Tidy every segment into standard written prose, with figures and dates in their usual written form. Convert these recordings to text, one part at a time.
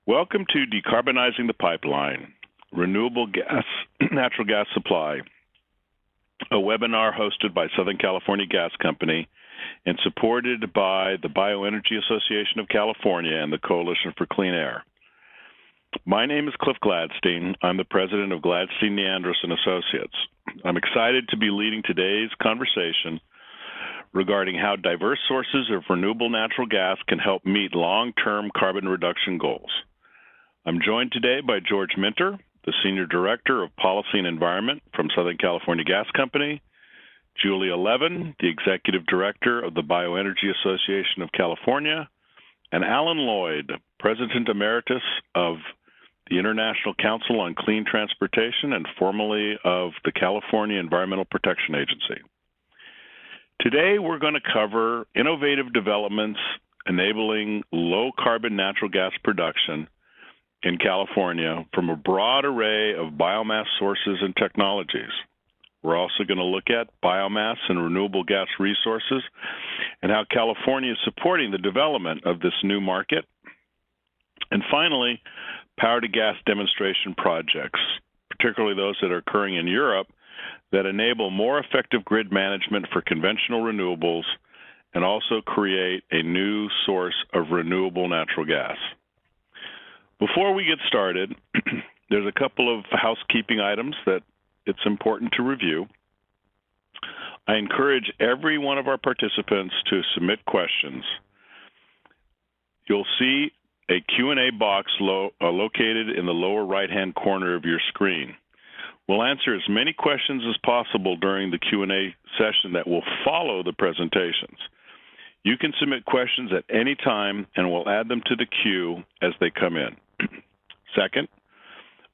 Welcome to Decarbonizing the Pipeline, Renewable Gas, Natural Gas Supply, a webinar hosted by Southern California Gas Company and supported by the Bioenergy Association of California and the Coalition for Clean Air. My name is Cliff Gladstein. I'm the president of Gladstein Neandros and Associates. I'm excited to be leading today's conversation regarding how diverse sources of renewable natural gas can help meet long-term carbon reduction goals. I'm joined today by George Minter, the Senior Director of Policy and Environment from Southern California Gas Company, Julia Levin, the Executive Director of the Bioenergy Association of California, and Alan Lloyd, President Emeritus of the International Council on Clean Transportation and formerly of the California Environmental Protection Agency. Today, we're going to cover innovative developments enabling low-carbon natural gas production in California from a broad array of biomass sources and technologies. We're also going to look at biomass and renewable gas resources and how California is supporting the development of this new market. And finally, power-to-gas demonstration projects, particularly those that are occurring in Europe, that enable more effective grid management for conventional renewables and also create a new source of renewable natural gas. Before we get started, there's a couple of housekeeping items that it's important to review. I encourage every one of our participants to submit questions. You'll see a Q&A box located in the lower right-hand corner of your screen. We'll answer as many questions as possible during the Q&A session that will follow the presentations. You can submit questions at any time, and we'll add them to the queue as they come in. Second,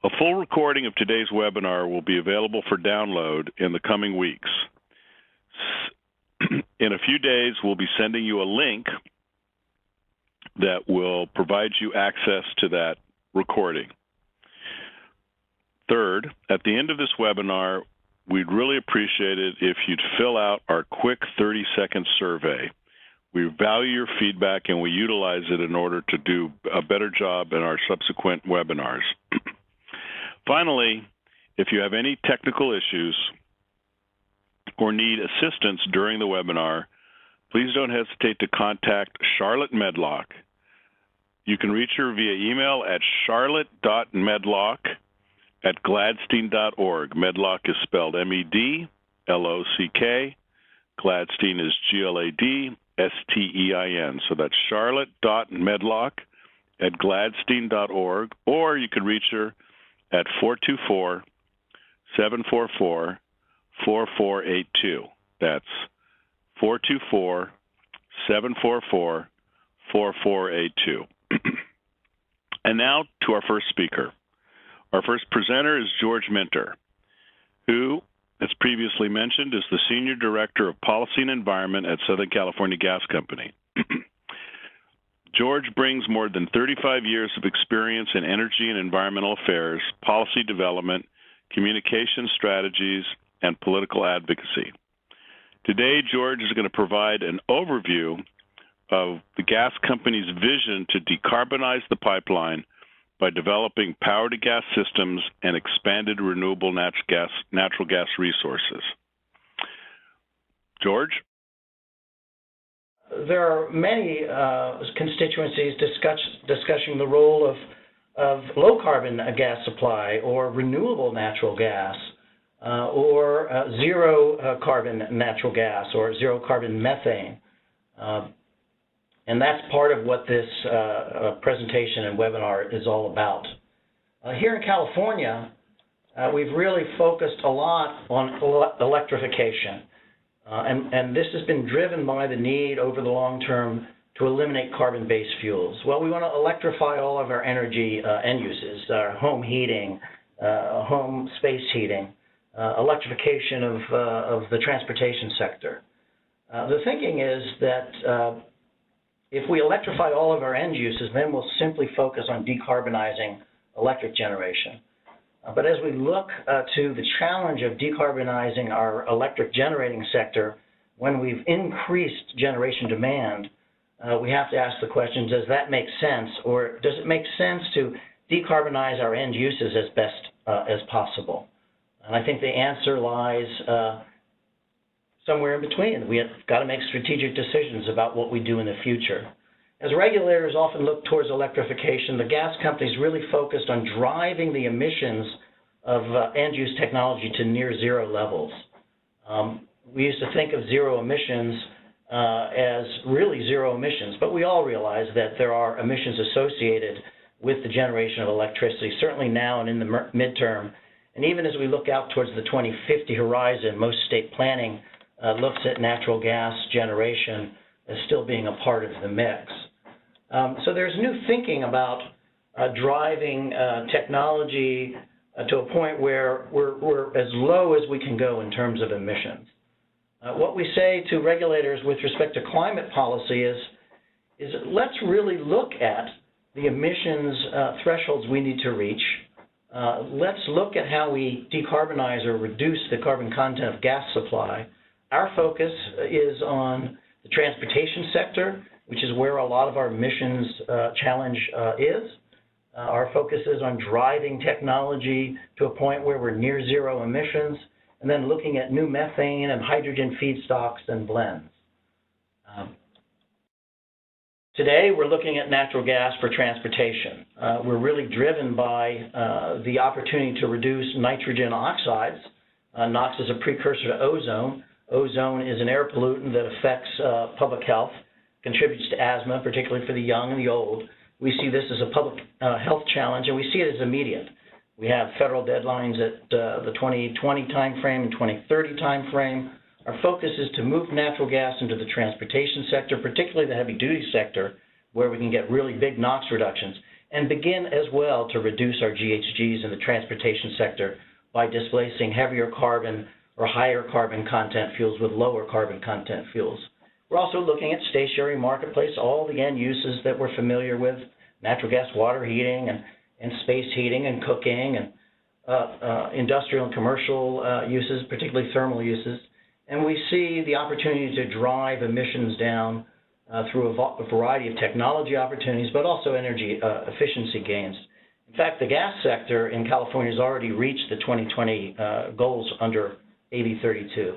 a full recording of today's webinar will be available for download in the coming weeks. In a few days, we'll be sending you a link that will provide you access to that recording. Third, at the end of this webinar, we'd really appreciate it if you'd fill out our quick 30-second survey. We value your feedback and we utilize it in order to do a better job in our subsequent webinars. Finally, if you have any technical issues or need assistance during the webinar, please don't hesitate to contact Charlotte Medlock. You can reach her via email at charlotte.medlock@gladstein.org. Medlock is spelled M-E-D-L-O-C-K. Gladstein is G-L-A-D-S-T-E-I-N. So that's charlotte.medlock@gladstein.org, or you could reach her at 424-744-4482. That's 424-744-4482. And now to our first speaker. Our first presenter is George Minter, who, as previously mentioned, is the Senior Director of Policy and Environment at Southern California Gas Company. George brings more than 35 years of experience in energy and environmental affairs, policy development, communication strategies, and political advocacy. Today, George is going to provide an overview of the gas company's vision to decarbonize the pipeline by developing power-to-gas systems and expanded renewable natural gas resources. George? There are many constituencies discussing the role of low-carbon gas supply or renewable natural gas or zero-carbon natural gas or zero-carbon methane. And that's part of what this presentation and webinar is all about. Here in California, we've really focused a lot on electrification. And this has been driven by the need over the long term to eliminate carbon-based fuels. Well, we want to electrify all of our energy end uses, our home heating, home space heating, electrification of the transportation sector. The thinking is that if we electrify all of our end uses, then we'll simply focus on decarbonizing electric generation. But as we look to the challenge of decarbonizing our electric generating sector, when we've increased generation demand, we have to ask the question, does that make sense, or does it make sense to decarbonize our end uses as best as possible? And I think the answer lies somewhere in between. We have got to make strategic decisions about what we do in the future. As regulators often look towards electrification, the gas companies really focused on driving the emissions of end-use technology to near zero levels. We used to think of zero emissions as really zero emissions, but we all realize that there are emissions associated with the generation of electricity, certainly now and in the midterm. And even as we look out towards the 2050 horizon, most state planning looks at natural gas generation as still being a part of the mix. So there's new thinking about driving technology to a point where we're as low as we can go in terms of emissions. What we say to regulators with respect to climate policy is let's really look at the emissions thresholds we need to reach. Let's look at how we decarbonize or reduce the carbon content of gas supply. Our focus is on the transportation sector, which is where a lot of our emissions challenge is. Our focus is on driving technology to a point where we're near zero emissions, and then looking at new methane and hydrogen feedstocks and blends. Today, we're looking at natural gas for transportation. We're really driven by the opportunity to reduce nitrogen oxides. NOx is a precursor to ozone. Ozone is an air pollutant that affects public health, contributes to asthma, particularly for the young and the old. We see this as a public health challenge, and we see it as immediate. We have federal deadlines at the 2020 timeframe and 2030 timeframe. Our focus is to move natural gas into the transportation sector, particularly the heavy-duty sector, where we can get really big NOx reductions, and begin as well to reduce our GHGs in the transportation sector by displacing heavier carbon or higher carbon content fuels with lower carbon content fuels. We're also looking at stationary marketplace, all the end uses that we're familiar with, natural gas water heating and space heating and cooking and industrial and commercial uses, particularly thermal uses. And we see the opportunity to drive emissions down through a variety of technology opportunities, but also energy efficiency gains. In fact, the gas sector in California has already reached the 2020 goals under AB 32.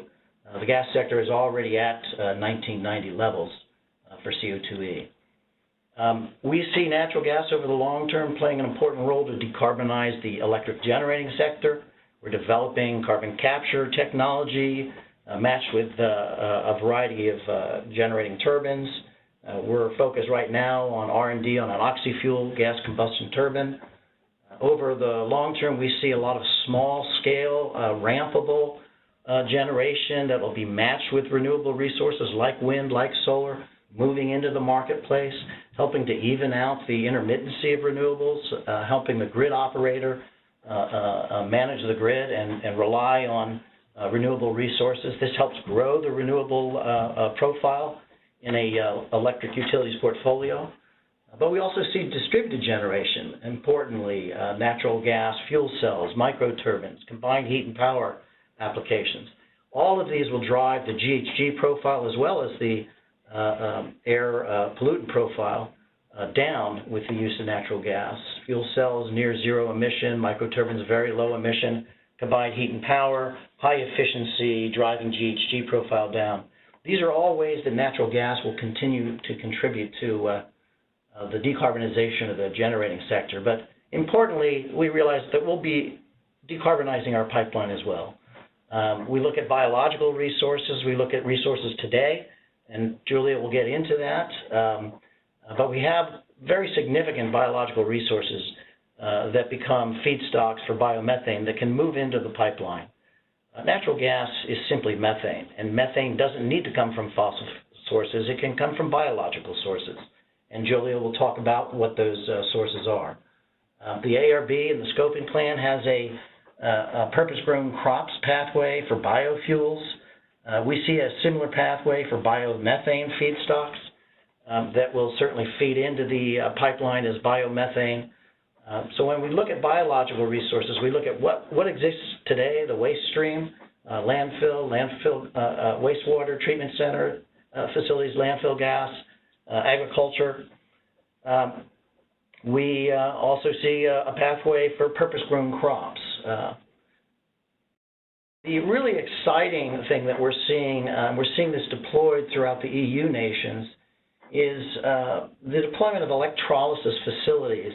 The gas sector is already at 1990 levels for CO2e. We see natural gas over the long term playing an important role to decarbonize the electric generating sector. We're developing carbon capture technology matched with a variety of generating turbines. We're focused right now on R&D on an oxy-fuel gas combustion turbine. Over the long term, we see a lot of small-scale, rampable generation that will be matched with renewable resources like wind, like solar, moving into the marketplace, helping to even out the intermittency of renewables, helping the grid operator manage the grid and rely on renewable resources. This helps grow the renewable profile in a electric utilities portfolio. But we also see distributed generation, importantly, natural gas, fuel cells, microturbines, combined heat and power applications. All of these will drive the GHG profile as well as the air pollutant profile down with the use of natural gas. Fuel cells near zero emission, microturbines very low emission, combined heat and power, high efficiency, driving GHG profile down. These are all ways that natural gas will continue to contribute to the decarbonization of the generating sector. But importantly, we realize that we'll be decarbonizing our pipeline as well. We look at biological resources, we look at resources today, and Julia will get into that. But we have very significant biological resources that become feedstocks for biomethane that can move into the pipeline. Natural gas is simply methane, and methane doesn't need to come from fossil sources. It can come from biological sources. And Julia will talk about what those sources are. The ARB and the scoping plan has a purpose-grown crops pathway for biofuels. We see a similar pathway for biomethane feedstocks that will certainly feed into the pipeline as biomethane. So when we look at biological resources, we look at what exists today, the waste stream, landfill, wastewater treatment center facilities, landfill gas, agriculture. We also see a pathway for purpose-grown crops. The really exciting thing that we're seeing this deployed throughout the EU nations, is the deployment of electrolysis facilities,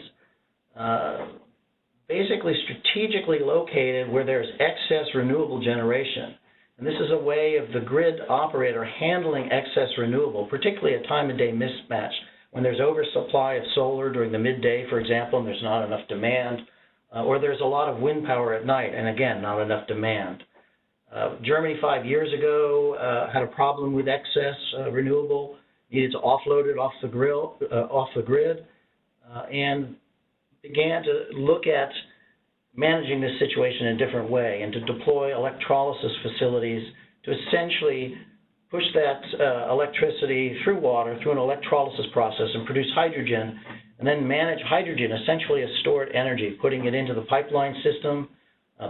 basically strategically located where there's excess renewable generation. And this is a way of the grid operator handling excess renewable, particularly a time-of-day mismatch, when there's oversupply of solar during the midday, for example, and there's not enough demand, or there's a lot of wind power at night, and again, not enough demand. Germany 5 years ago had a problem with excess renewable, needed to offload it off the grid, and began to look at managing this situation in a different way and to deploy electrolysis facilities to essentially push that electricity through water, through an electrolysis process, and produce hydrogen, and then manage hydrogen essentially as stored energy, putting it into the pipeline system,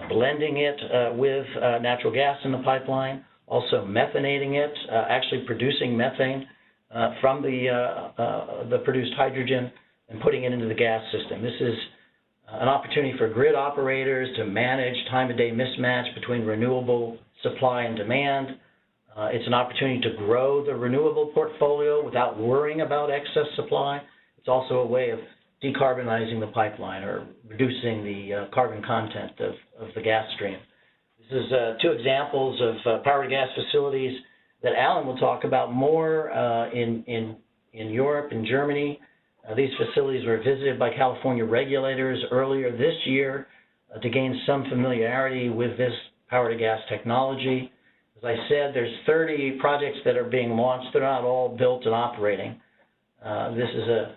blending it with natural gas in the pipeline, also methanating it, actually producing methane from the produced hydrogen and putting it into the gas system. This is an opportunity for grid operators to manage time-of-day mismatch between renewable supply and demand. It's an opportunity to grow the renewable portfolio without worrying about excess supply. It's also a way of decarbonizing the pipeline, or reducing the carbon content of the gas stream. This is two examples of power-to-gas facilities that Alan will talk about more in Europe and Germany. These facilities were visited by California regulators earlier this year to gain some familiarity with this power-to-gas technology. As I said, there's 30 projects that are being launched. They're not all built and operating. This is a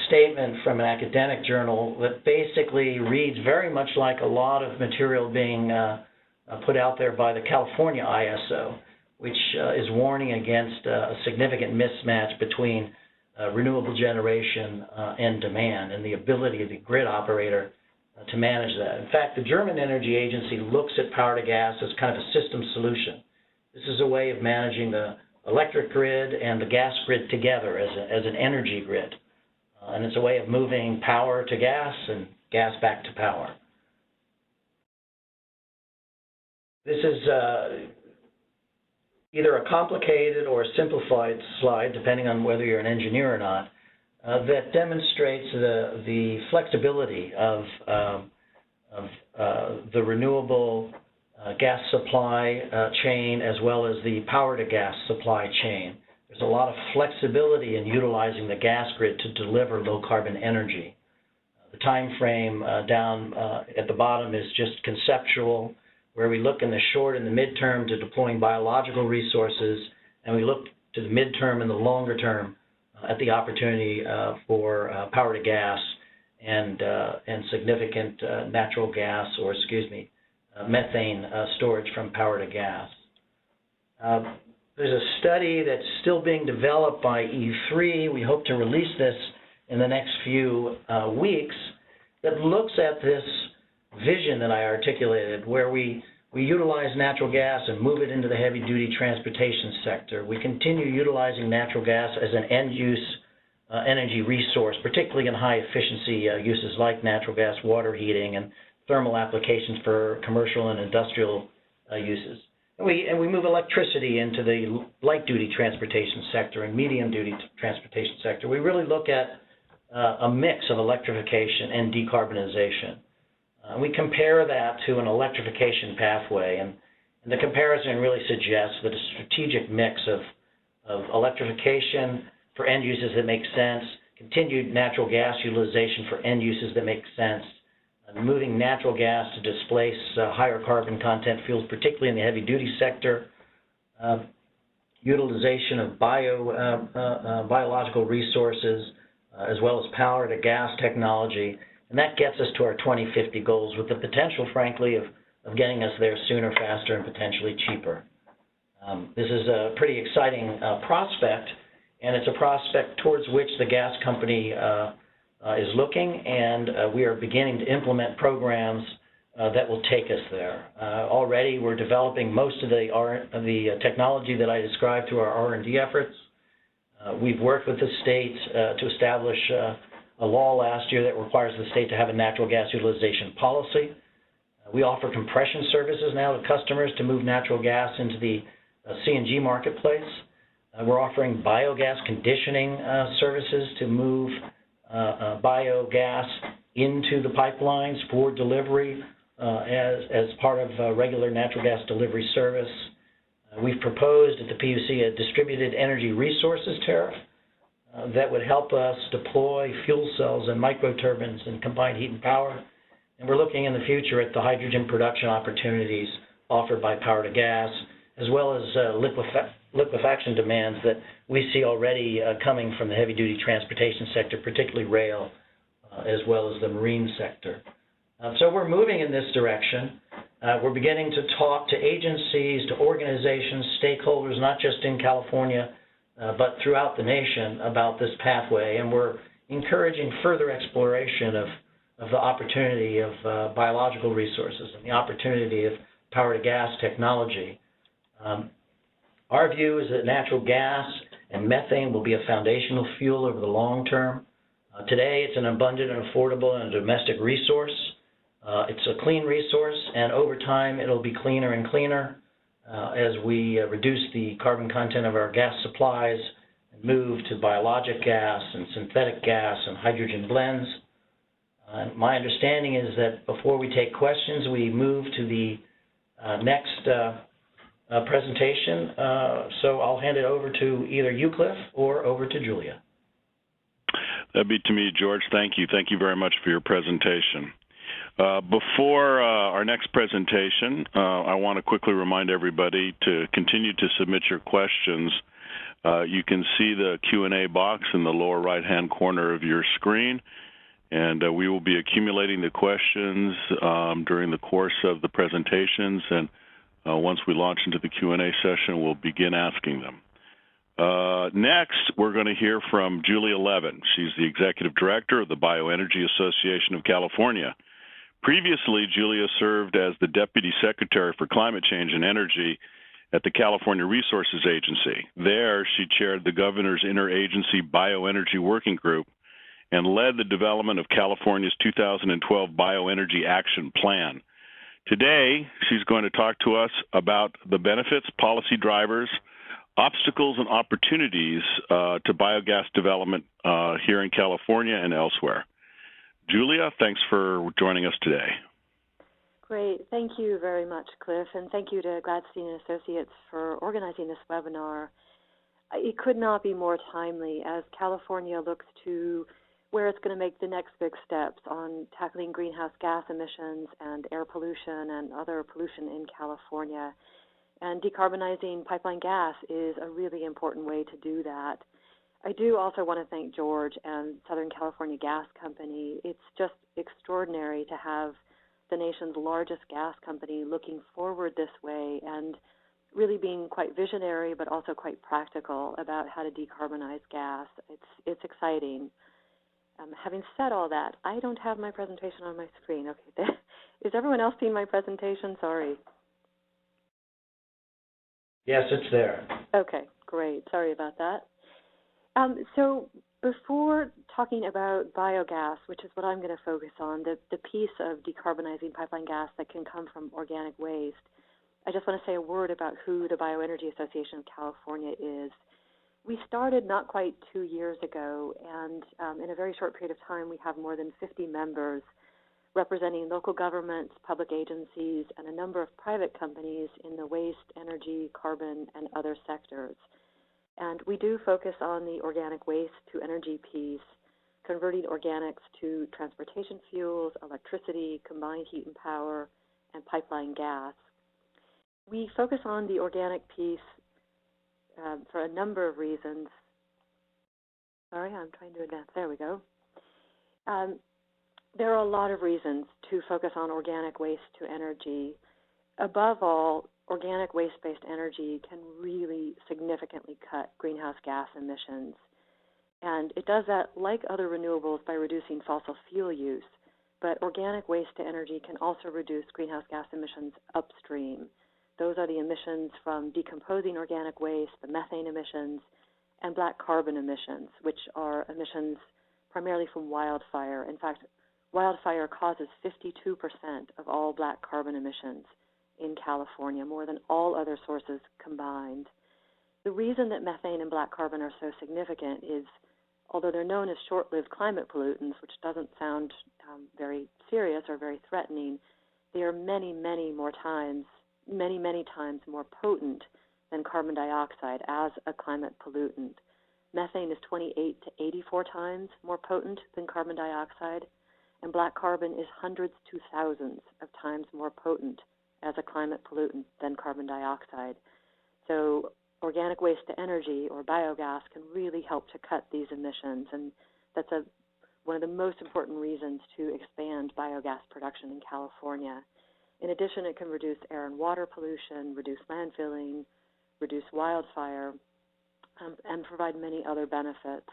statement from an academic journal that basically reads very much like a lot of material being put out there by the California ISO, which is warning against a significant mismatch between renewable generation and demand, and the ability of the grid operator to manage that. In fact, the German Energy Agency looks at power to gas as kind of a system solution. This is a way of managing the electric grid and the gas grid together as an energy grid. And it's a way of moving power to gas and gas back to power. This is either a complicated or a simplified slide, depending on whether you're an engineer or not, that demonstrates the flexibility of the renewable gas supply chain, as well as the power-to-gas supply chain. There's a lot of flexibility in utilizing the gas grid to deliver low-carbon energy. The time frame down at the bottom is just conceptual, where we look in the short and the midterm to deploying biological resources, and we look to the midterm and the longer term at the opportunity for power to gas and significant natural gas, or methane storage from power to gas. There's a study that's still being developed by E3. We hope to release this in the next few weeks, that looks at this vision that I articulated, where we utilize natural gas and move it into the heavy-duty transportation sector. We continue utilizing natural gas as an end-use energy resource, particularly in high-efficiency uses like natural gas water heating and thermal applications for commercial and industrial uses. And we move electricity into the light-duty transportation sector and medium-duty transportation sector. We really look at a mix of electrification and decarbonization. We compare that to an electrification pathway, and the comparison really suggests that a strategic mix of electrification for end uses that make sense, continued natural gas utilization for end uses that make sense, and moving natural gas to displace higher carbon content fuels, particularly in the heavy-duty sector, utilization of biological resources, as well as power-to-gas technology. And that gets us to our 2050 goals, with the potential, frankly, of getting us there sooner, faster, and potentially cheaper. This is a pretty exciting prospect, and it's a prospect towards which the gas company is looking, and we are beginning to implement programs that will take us there. Already, we're developing most of the technology that I described through our R&D efforts. We've worked with the state to establish a law last year that requires the state to have a natural gas utilization policy. We offer compression services now to customers to move natural gas into the CNG marketplace. We're offering biogas conditioning services to move biogas into the pipelines for delivery as part of regular natural gas delivery service. We've proposed at the PUC a distributed energy resources tariff that would help us deploy fuel cells and microturbines and combined heat and power. And we're looking in the future at the hydrogen production opportunities offered by power to gas, as well as liquefaction demands that we see already coming from the heavy-duty transportation sector, particularly rail, as well as the marine sector. So we're moving in this direction. We're beginning to talk to agencies, to organizations, stakeholders, not just in California, but throughout the nation about this pathway, and we're encouraging further exploration of the opportunity of biological resources and the opportunity of power-to-gas technology. Our view is that natural gas and methane will be a foundational fuel over the long term. Today, it's an abundant and affordable and domestic resource. It's a clean resource, and over time, it'll be cleaner and cleaner as we reduce the carbon content of our gas supplies and move to biologic gas and synthetic gas and hydrogen blends. My understanding is that before we take questions, we move to the next presentation. So I'll hand it over to either you, Cliff, or over to Julia. That'd be to me, George. Thank you. Thank you very much for your presentation. Before our next presentation, I want to quickly remind everybody to continue to submit your questions. You can see the Q&A box in the lower right-hand corner of your screen, and we will be accumulating the questions during the course of the presentations, and once we launch into the Q&A session, we'll begin asking them. Next, we're going to hear from Julia Levin. She's the Executive Director of the Bioenergy Association of California. Previously, Julia served as the Deputy Secretary for Climate Change and Energy at the California Resources Agency. There, she chaired the Governor's Interagency Bioenergy Working Group and led the development of California's 2012 Bioenergy Action Plan. Today, she's going to talk to us about the benefits, policy drivers, obstacles, and opportunities to biogas development here in California and elsewhere. Julia, thanks for joining us today. Great. Thank you very much, Cliff, and thank you to Gladstein & Associates for organizing this webinar. It could not be more timely as California looks to where it's going to make the next big steps on tackling greenhouse gas emissions and air pollution and other pollution in California. And decarbonizing pipeline gas is a really important way to do that. I do also want to thank George and Southern California Gas Company. It's just extraordinary to have the nation's largest gas company looking forward this way and really being quite visionary but also quite practical about how to decarbonize gas. It's exciting. Having said all that, I don't have my presentation on my screen. Okay, is everyone else seeing my presentation? Sorry. Yes, it's there. Okay, great. Sorry about that. So before talking about biogas, which is what I'm going to focus on, the piece of decarbonizing pipeline gas that can come from organic waste, I just want to say a word about who the Bioenergy Association of California is. We started not quite 2 years ago, and in a very short period of time, we have more than 50 members representing local governments, public agencies, and a number of private companies in the waste, energy, carbon, and other sectors. And we do focus on the organic waste to energy piece, converting organics to transportation fuels, electricity, combined heat and power, and pipeline gas. We focus on the organic piece for a number of reasons. Sorry, I'm trying to advance. There we go. There are a lot of reasons to focus on organic waste to energy. Above all, organic waste-based energy can really significantly cut greenhouse gas emissions. And it does that, like other renewables, by reducing fossil fuel use. But organic waste to energy can also reduce greenhouse gas emissions upstream. Those are the emissions from decomposing organic waste, the methane emissions, and black carbon emissions, which are emissions primarily from wildfire. In fact, wildfire causes 52% of all black carbon emissions in California, more than all other sources combined. The reason that methane and black carbon are so significant is, although they're known as short-lived climate pollutants, which doesn't sound very serious or very threatening, they are many times more potent than carbon dioxide as a climate pollutant. Methane is 28 to 84 times more potent than carbon dioxide, and black carbon is hundreds to thousands of times more potent as a climate pollutant than carbon dioxide. So organic waste to energy, or biogas, can really help to cut these emissions, and that's one of the most important reasons to expand biogas production in California. In addition, it can reduce air and water pollution, reduce landfilling, reduce wildfire, and provide many other benefits.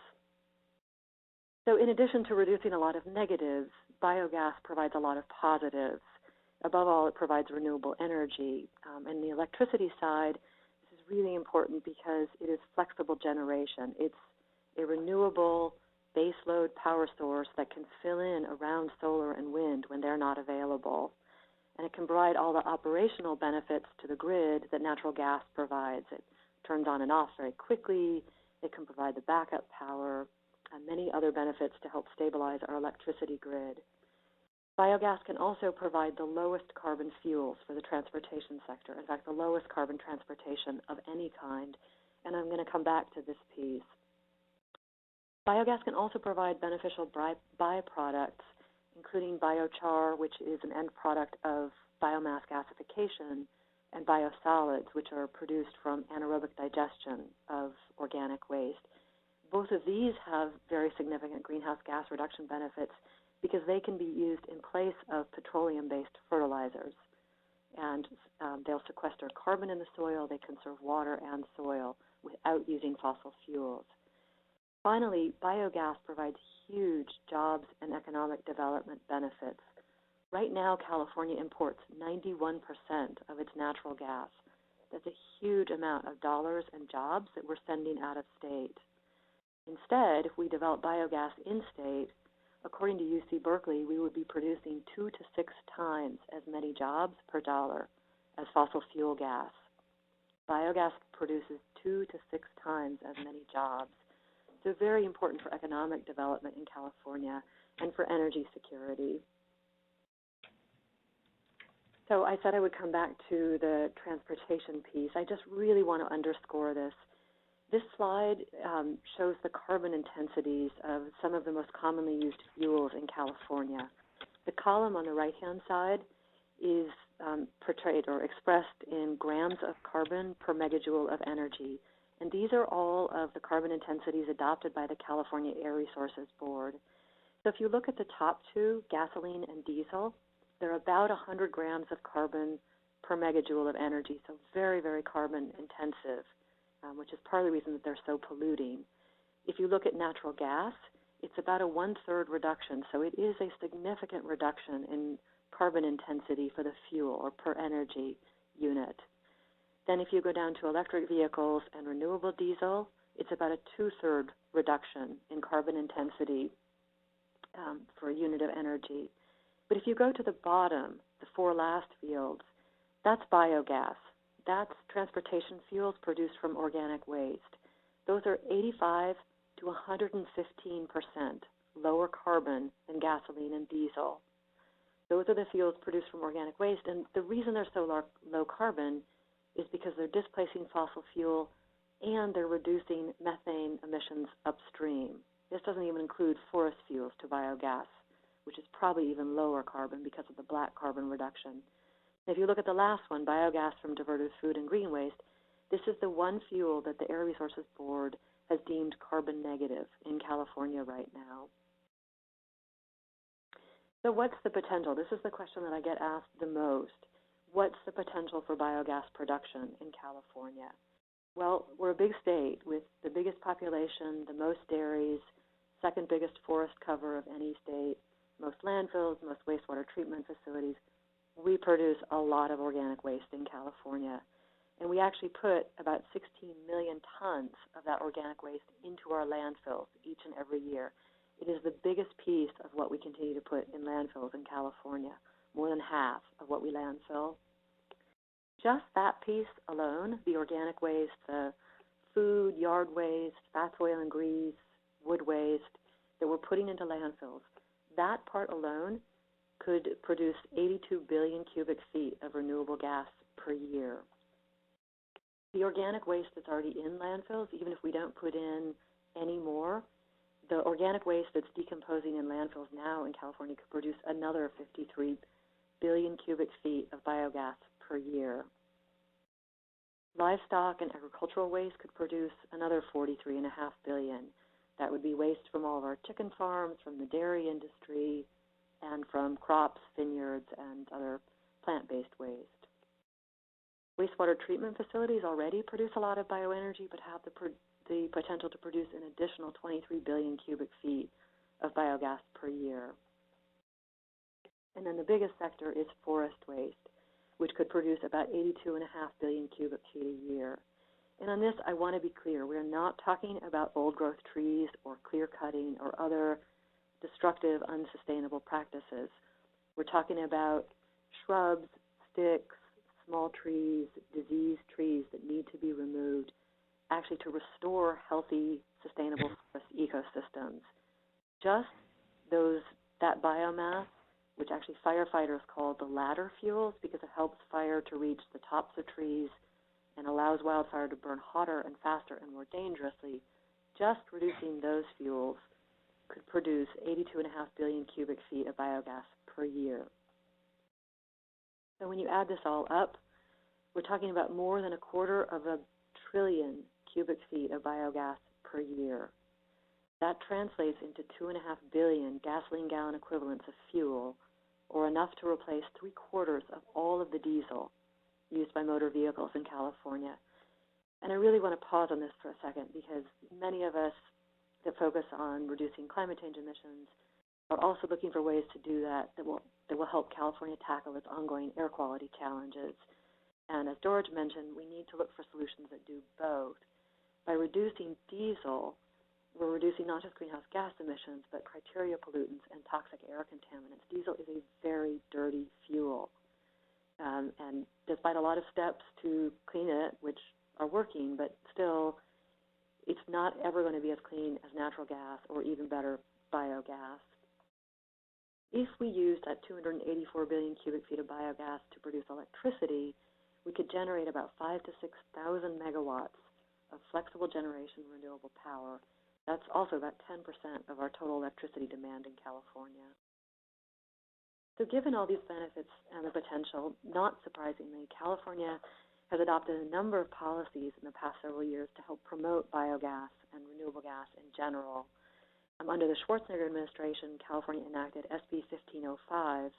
So in addition to reducing a lot of negatives, biogas provides a lot of positives. Above all, it provides renewable energy. And the electricity side, this is really important because it is flexible generation. It's a renewable baseload power source that can fill in around solar and wind when they're not available. And it can provide all the operational benefits to the grid that natural gas provides. It turns on and off very quickly. It can provide the backup power and many other benefits to help stabilize our electricity grid. Biogas can also provide the lowest carbon fuels for the transportation sector, in fact, the lowest carbon transportation of any kind, and I'm going to come back to this piece. Biogas can also provide beneficial byproducts, including biochar, which is an end product of biomass gasification, and biosolids, which are produced from anaerobic digestion of organic waste. Both of these have very significant greenhouse gas reduction benefits because they can be used in place of petroleum-based fertilizers. And they'll sequester carbon in the soil, they conserve water and soil without using fossil fuels. Finally, biogas provides huge jobs and economic development benefits. Right now, California imports 91% of its natural gas. That's a huge amount of dollars and jobs that we're sending out of state. Instead, if we develop biogas in-state, according to UC Berkeley, we would be producing 2 to 6 times as many jobs per dollar as fossil fuel gas. Biogas produces 2 to 6 times as many jobs. So very important for economic development in California and for energy security. So I said I would come back to the transportation piece. I just really want to underscore this. This slide shows the carbon intensities of some of the most commonly used fuels in California. The column on the right-hand side is portrayed or expressed in grams of carbon per megajoule of energy. And these are all of the carbon intensities adopted by the California Air Resources Board. So if you look at the top two, gasoline and diesel, they're about 100 grams of carbon per megajoule of energy, so very, very carbon intensive, which is part of the reason that they're so polluting. If you look at natural gas, it's about a 1/3 reduction, so it is a significant reduction in carbon intensity for the fuel or per energy unit. Then if you go down to electric vehicles and renewable diesel, it's about a 2/3 reduction in carbon intensity for a unit of energy. But if you go to the bottom, the 4 last fields, that's biogas. That's transportation fuels produced from organic waste. Those are 85 to 115% lower carbon than gasoline and diesel. Those are the fuels produced from organic waste, and the reason they're so low carbon is because they're displacing fossil fuel and they're reducing methane emissions upstream. This doesn't even include forest fuels to biogas, which is probably even lower carbon because of the black carbon reduction. If you look at the last one, biogas from diverted food and green waste, this is the one fuel that the Air Resources Board has deemed carbon negative in California right now. So what's the potential? This is the question that I get asked the most. What's the potential for biogas production in California? Well, we're a big state with the biggest population, the most dairies, second biggest forest cover of any state, most landfills, most wastewater treatment facilities. We produce a lot of organic waste in California. And we actually put about 16 million tons of that organic waste into our landfills each and every year. It is the biggest piece of what we continue to put in landfills in California, more than half of what we landfill. Just that piece alone, the organic waste, the food, yard waste, fats, oil, and grease, wood waste that we're putting into landfills, that part alone could produce 82 billion cubic feet of renewable gas per year. The organic waste that's already in landfills, even if we don't put in any more, the organic waste that's decomposing in landfills now in California could produce another 53 billion cubic feet of biogas per year. Livestock and agricultural waste could produce another 43.5 billion. That would be waste from all of our chicken farms, from the dairy industry, and from crops, vineyards, and other plant-based waste. Wastewater treatment facilities already produce a lot of bioenergy, but have the potential to produce an additional 23 billion cubic feet of biogas per year. And then the biggest sector is forest waste, which could produce about 82.5 billion cubic feet a year. And on this, I want to be clear. We're not talking about old-growth trees or clear-cutting or other destructive, unsustainable practices. We're talking about shrubs, sticks, small trees, diseased trees that need to be removed, actually to restore healthy, sustainable forest ecosystems. Just that biomass, which actually firefighters call the ladder fuels because it helps fire to reach the tops of trees and allows wildfire to burn hotter and faster and more dangerously, just reducing those fuels could produce 82.5 billion cubic feet of biogas per year. So when you add this all up, we're talking about more than 250 billion cubic feet of biogas per year. That translates into 2.5 billion gasoline gallon equivalents of fuel, or enough to replace 3/4 of all of the diesel used by motor vehicles in California. And I really want to pause on this for a second because many of us that focus on reducing climate change emissions are also looking for ways to do that will help California tackle its ongoing air quality challenges. And as George mentioned, we need to look for solutions that do both. By reducing diesel, we're reducing not just greenhouse gas emissions, but criteria pollutants and toxic air contaminants. Diesel is a very dirty fuel. And despite a lot of steps to clean it, which are working, but still, it's not ever going to be as clean as natural gas or even better, biogas. If we use that 284 billion cubic feet of biogas to produce electricity, we could generate about 5,000 to 6,000 megawatts of flexible generation renewable power. That's also about 10% of our total electricity demand in California. So given all these benefits and the potential, not surprisingly, California has adopted a number of policies in the past several years to help promote biogas and renewable gas in general. Under the Schwarzenegger administration, California enacted SB 1505,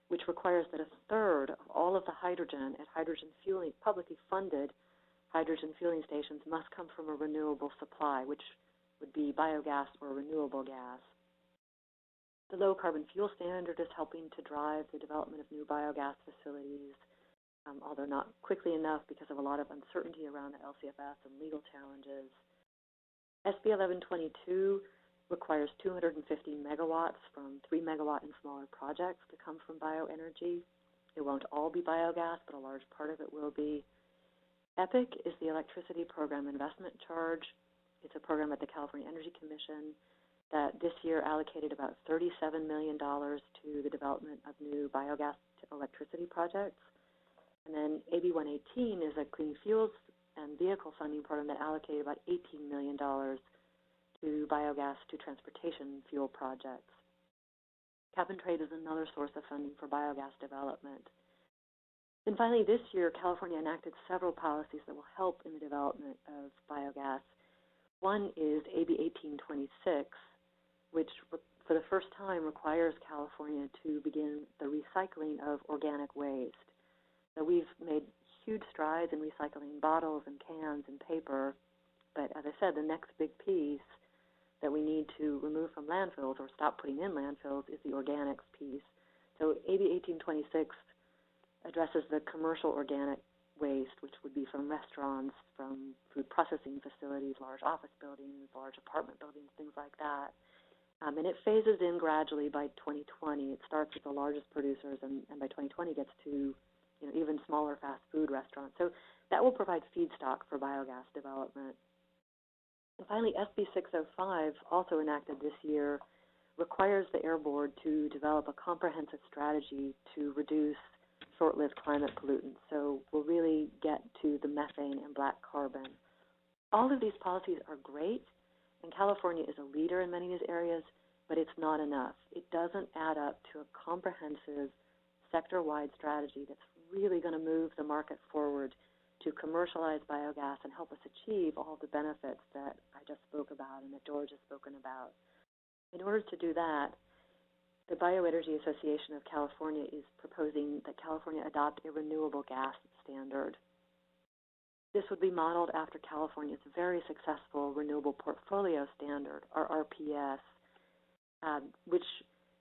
which requires that 1/3 of all of the hydrogen at hydrogen fueling, publicly funded hydrogen fueling stations must come from a renewable supply, which would be biogas or renewable gas. The low carbon fuel standard is helping to drive the development of new biogas facilities, although not quickly enough because of a lot of uncertainty around the LCFS and legal challenges. SB 1122 requires 250 megawatts from 3 megawatt and smaller projects to come from bioenergy. It won't all be biogas, but a large part of it will be. EPIC is the Electricity Program Investment Charge. It's a program at the California Energy Commission that this year allocated about $37 million to the development of new biogas to electricity projects. And then AB 118 is a clean fuels and vehicle funding program that allocated about $18 million to biogas to transportation fuel projects. Cap and trade is another source of funding for biogas development. And finally, this year, California enacted several policies that will help in the development of biogas. One is AB 1826, which for the first time requires California to begin the recycling of organic waste. So we've made huge strides in recycling bottles and cans and paper, but as I said, the next big piece that we need to remove from landfills or stop putting in landfills is the organics piece. So AB 1826 addresses the commercial organic waste, which would be from restaurants, from food processing facilities, large office buildings, large apartment buildings, things like that. And it phases in gradually by 2020. It starts with the largest producers, and by 2020 gets to even smaller fast food restaurants. So that will provide feedstock for biogas development. And finally, SB 605, also enacted this year, requires the Air Board to develop a comprehensive strategy to reduce short-lived climate pollutants. So we'll really get to the methane and black carbon. All of these policies are great, and California is a leader in many of these areas, but it's not enough. It doesn't add up to a comprehensive sector-wide strategy that's really going to move the market forward to commercialize biogas and help us achieve all the benefits that I just spoke about and that George has spoken about. In order to do that, the Bioenergy Association of California is proposing that California adopt a renewable gas standard. This would be modeled after California's very successful Renewable Portfolio Standard, or RPS, which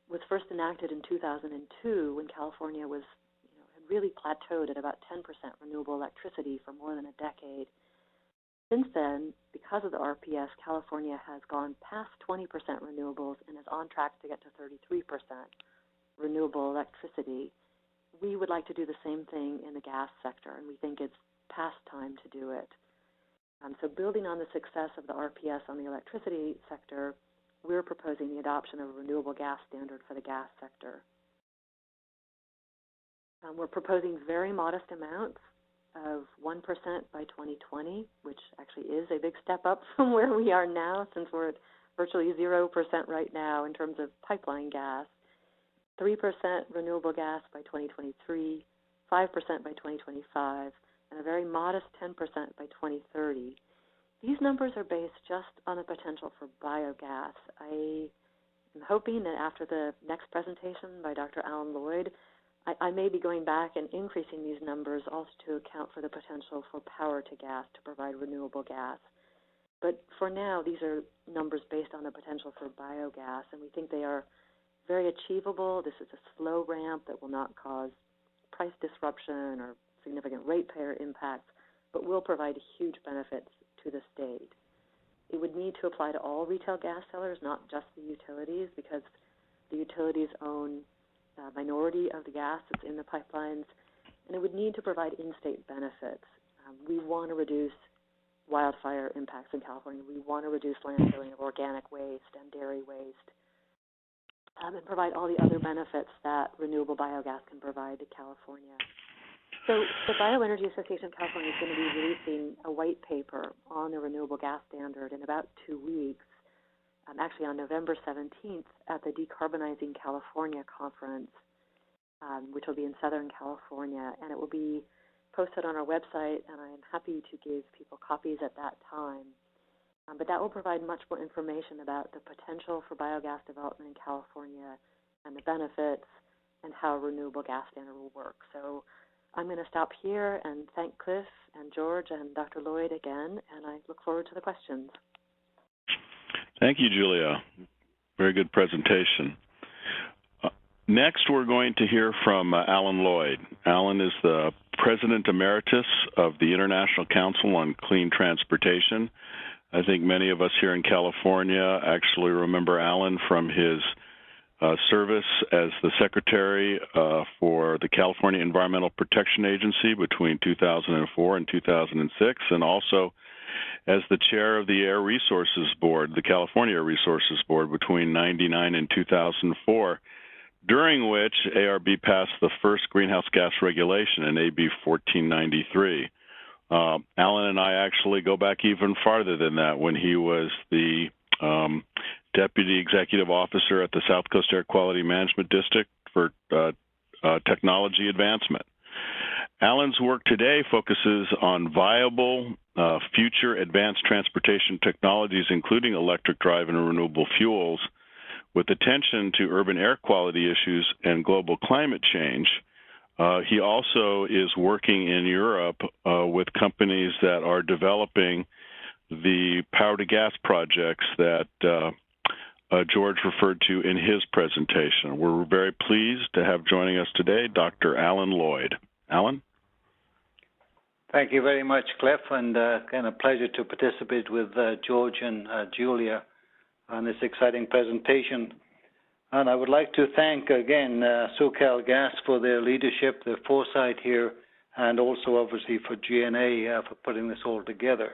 was first enacted in 2002 when California was, had really plateaued at about 10% renewable electricity for more than a decade. Since then, because of the RPS, California has gone past 20% renewables and is on track to get to 33% renewable electricity. We would like to do the same thing in the gas sector, and we think it's past time to do it. So building on the success of the RPS on the electricity sector, we're proposing the adoption of a renewable gas standard for the gas sector. We're proposing very modest amounts of 1% by 2020, which actually is a big step up from where we are now, since we're at virtually 0% right now in terms of pipeline gas, 3% renewable gas by 2023, 5% by 2025, and a very modest 10% by 2030. These numbers are based just on the potential for biogas. I am hoping that after the next presentation by Dr. Alan Lloyd, I may be going back and increasing these numbers also to account for the potential for power to gas to provide renewable gas. But for now, these are numbers based on the potential for biogas, and we think they are very achievable. This is a slow ramp that will not cause price disruption or significant ratepayer impacts, but will provide huge benefits to the state. It would need to apply to all retail gas sellers, not just the utilities, because the utilities own a minority of the gas that's in the pipelines, and it would need to provide in-state benefits. We want to reduce wildfire impacts in California. We want to reduce landfilling of organic waste and dairy waste, and provide all the other benefits that renewable biogas can provide to California. So the Bioenergy Association of California is going to be releasing a white paper on the renewable gas standard in about 2 weeks, actually on November 17th at the Decarbonizing California conference, which will be in Southern California, and it will be posted on our website, and I'm happy to give people copies at that time. But that will provide much more information about the potential for biogas development in California and the benefits and how a renewable gas standard will work. So I'm going to stop here and thank Cliff and George and Dr. Lloyd again, and I look forward to the questions. Thank you, Julia. Very good presentation. Next, we're going to hear from Alan Lloyd. Alan is the President Emeritus of the International Council on Clean Transportation. I think many of us here in California actually remember Alan from his service as the Secretary for the California Environmental Protection Agency between 2004 and 2006, and also as the chair of the Air Resources Board, the California Air Resources Board, between 1999 and 2004, during which ARB passed the first greenhouse gas regulation in AB 1493. Alan and I actually go back even farther than that, when he was the Deputy Executive Officer at the South Coast Air Quality Management District for Technology Advancement. Alan's work today focuses on viable future advanced transportation technologies, including electric drive and renewable fuels, with attention to urban air quality issues and global climate change. He also is working in Europe with companies that are developing the power-to-gas projects that George referred to in his presentation. We're very pleased to have joining us today Dr. Alan Lloyd. Alan? Thank you very much, Cliff, and kind of pleasure to participate with George and Julia on this exciting presentation. And I would like to thank again SoCalGas for their leadership, their foresight here, and also obviously for GNA for putting this all together.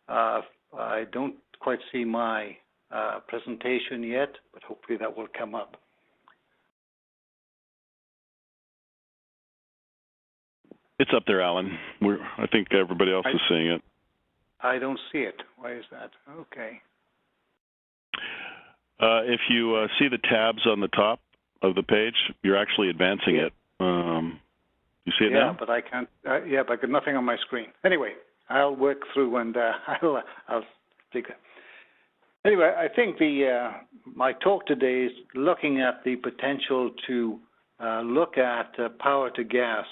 I don't quite see my presentation yet, but hopefully that will come up. It's up there, Alan. I think everybody else is seeing it. I don't see it. Why is that? Okay. If you see the tabs on the top of the page, you're actually advancing it. You see it now? Yeah, but I can't. Yeah, but I got nothing on my screen. Anyway, I'll work through and I'll speak. Anyway, I think my talk today is looking at the potential to look at power to gas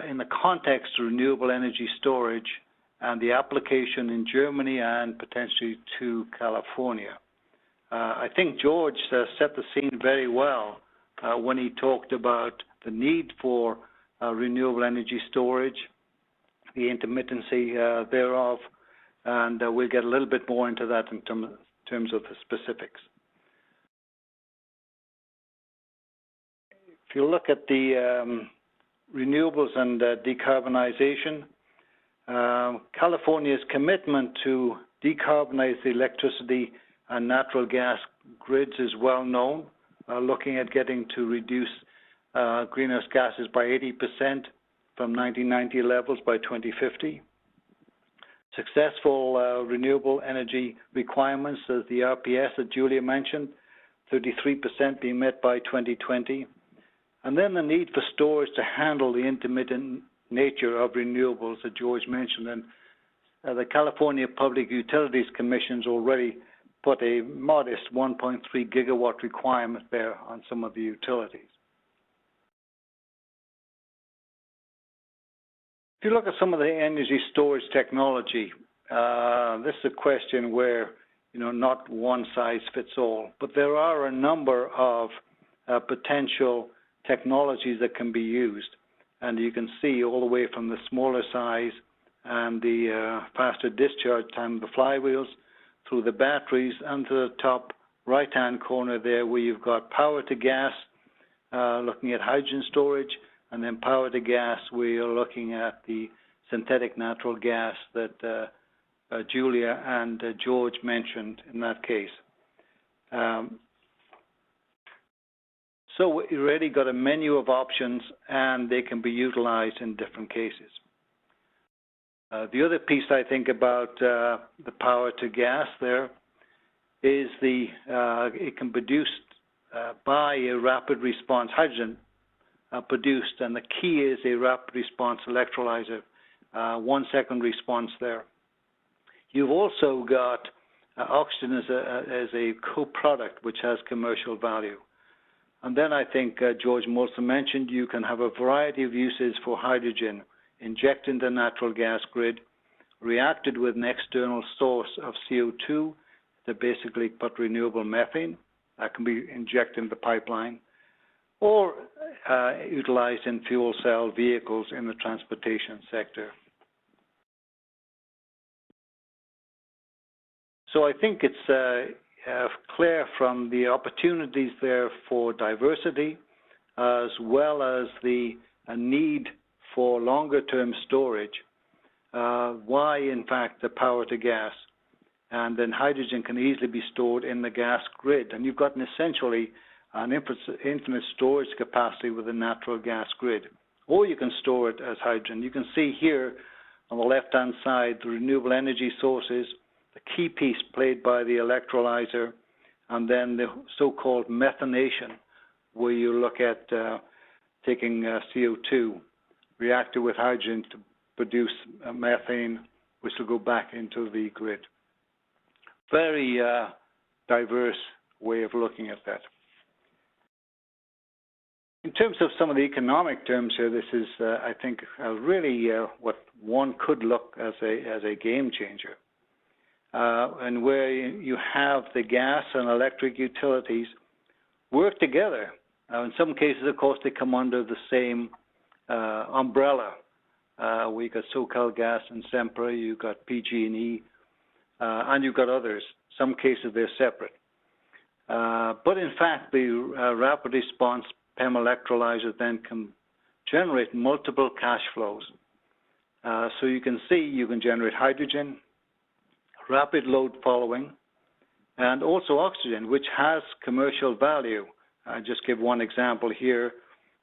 in the context of renewable energy storage and the application in Germany and potentially to California. I think George set the scene very well when he talked about the need for renewable energy storage, the intermittency thereof, and we'll get a little bit more into that in terms of the specifics. If you look at the renewables and decarbonization, California's commitment to decarbonize the electricity and natural gas grids is well known, looking at getting to reduce greenhouse gases by 80% from 1990 levels by 2050. Successful renewable energy requirements, as the RPS that Julia mentioned, 33% being met by 2020. And then the need for storage to handle the intermittent nature of renewables that George mentioned. And the California Public Utilities Commission's already put a modest 1.3 gigawatt requirement there on some of the utilities. If you look at some of the energy storage technology, this is a question where, not one size fits all, but there are a number of potential technologies that can be used. And you can see all the way from the smaller size and the faster discharge time of the flywheels through the batteries and to the top right-hand corner there where you've got power to gas, looking at hydrogen storage, and then power to gas where you're looking at the synthetic natural gas that Julia and George mentioned in that case. So we already got a menu of options, and they can be utilized in different cases. The other piece I think about the power to gas there is it can be produced by a rapid response hydrogen produced, and the key is a rapid response electrolyzer, 1 second response there. You've also got oxygen as a co-product which has commercial value. And then I think George also mentioned you can have a variety of uses for hydrogen injected into the natural gas grid, reacted with an external source of CO2 to basically put renewable methane that can be injected into the pipeline, or utilized in fuel cell vehicles in the transportation sector. So I think it's clear from the opportunities there for diversity, as well as the need for longer-term storage, why, in fact, the power to gas. And then hydrogen can easily be stored in the gas grid. And you've got essentially an infinite storage capacity with a natural gas grid. Or you can store it as hydrogen. You can see here on the left-hand side the renewable energy sources, the key piece played by the electrolyzer, and then the so-called methanation, where you look at taking CO2, reacted with hydrogen to produce methane, which will go back into the grid. Very diverse way of looking at that. In terms of some of the economic terms here, this is, I think, really what one could look as a game changer. And where you have the gas and electric utilities work together. In some cases, of course, they come under the same umbrella. We got SoCalGas and Sempra. You got PG&E, and you got others. Some cases they're separate. But in fact, the rapid response PEM electrolyzer then can generate multiple cash flows. So you can see you can generate hydrogen, rapid load following, and also oxygen, which has commercial value. I just give one example here.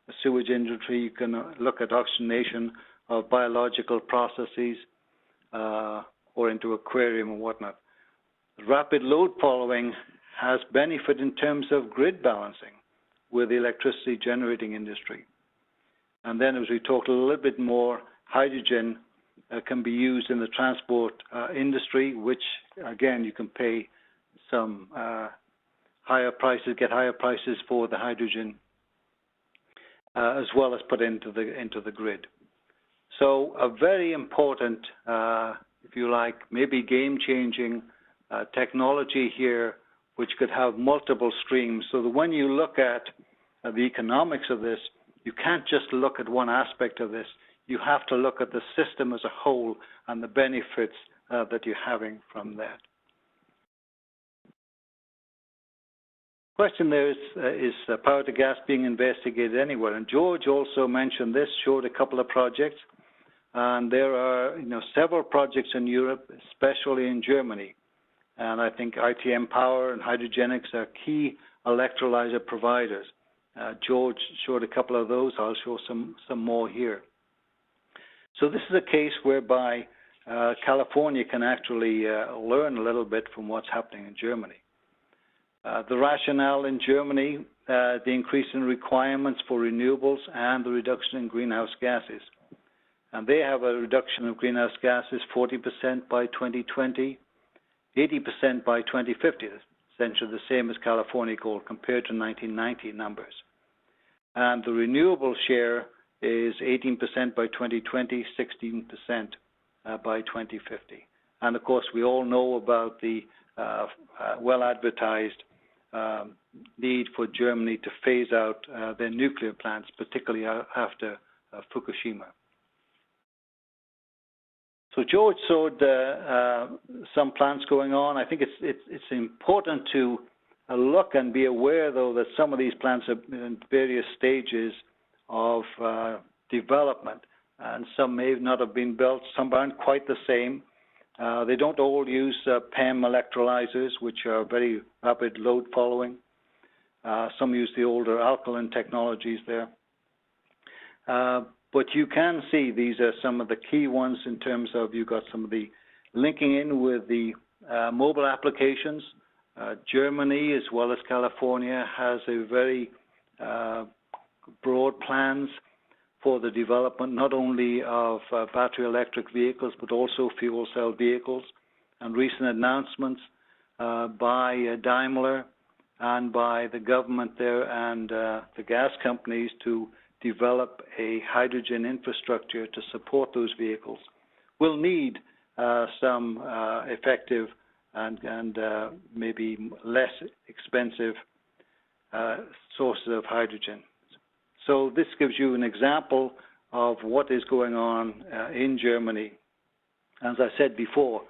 The sewage industry, you can look at oxygenation of biological processes or into aquarium and whatnot. Rapid load following has benefit in terms of grid balancing with the electricity generating industry. And then as we talk a little bit more, hydrogen can be used in the transport industry, which again, you can pay some higher prices, get higher prices for the hydrogen, as well as put into the grid. So a very important, if you like, maybe game-changing technology here, which could have multiple streams. So that when you look at the economics of this, you can't just look at one aspect of this. You have to look at the system as a whole and the benefits that you're having from that. Question there is power to gas being investigated anywhere? And George also mentioned this, showed a couple of projects. And there are several projects in Europe, especially in Germany. And I think ITM Power and Hydrogenics are key electrolyzer providers. George showed a couple of those. I'll show some more here. So this is a case whereby California can actually learn a little bit from what's happening in Germany. The rationale in Germany, the increase in requirements for renewables and the reduction in greenhouse gases. And they have a reduction of greenhouse gases 40% by 2020, 80% by 2050, essentially the same as California goal compared to 1990 numbers. And the renewable share is 18% by 2020, 16% by 2050. And of course, we all know about the well-advertised need for Germany to phase out their nuclear plants, particularly after Fukushima. So George showed some plants going on. I think it's important to look and be aware, though, that some of these plants are in various stages of development, and some may not have been built. Some aren't quite the same. They don't all use PEM electrolyzers, which are very rapid load following. Some use the older alkaline technologies there. But you can see these are some of the key ones in terms of you've got some of the linking in with the mobile applications. Germany, as well as California, has a very broad plans for the development not only of battery electric vehicles, but also fuel cell vehicles. And recent announcements by Daimler and by the government there and the gas companies to develop a hydrogen infrastructure to support those vehicles will need some effective and maybe less expensive sources of hydrogen. So this gives you an example of what is going on in Germany. As I said before,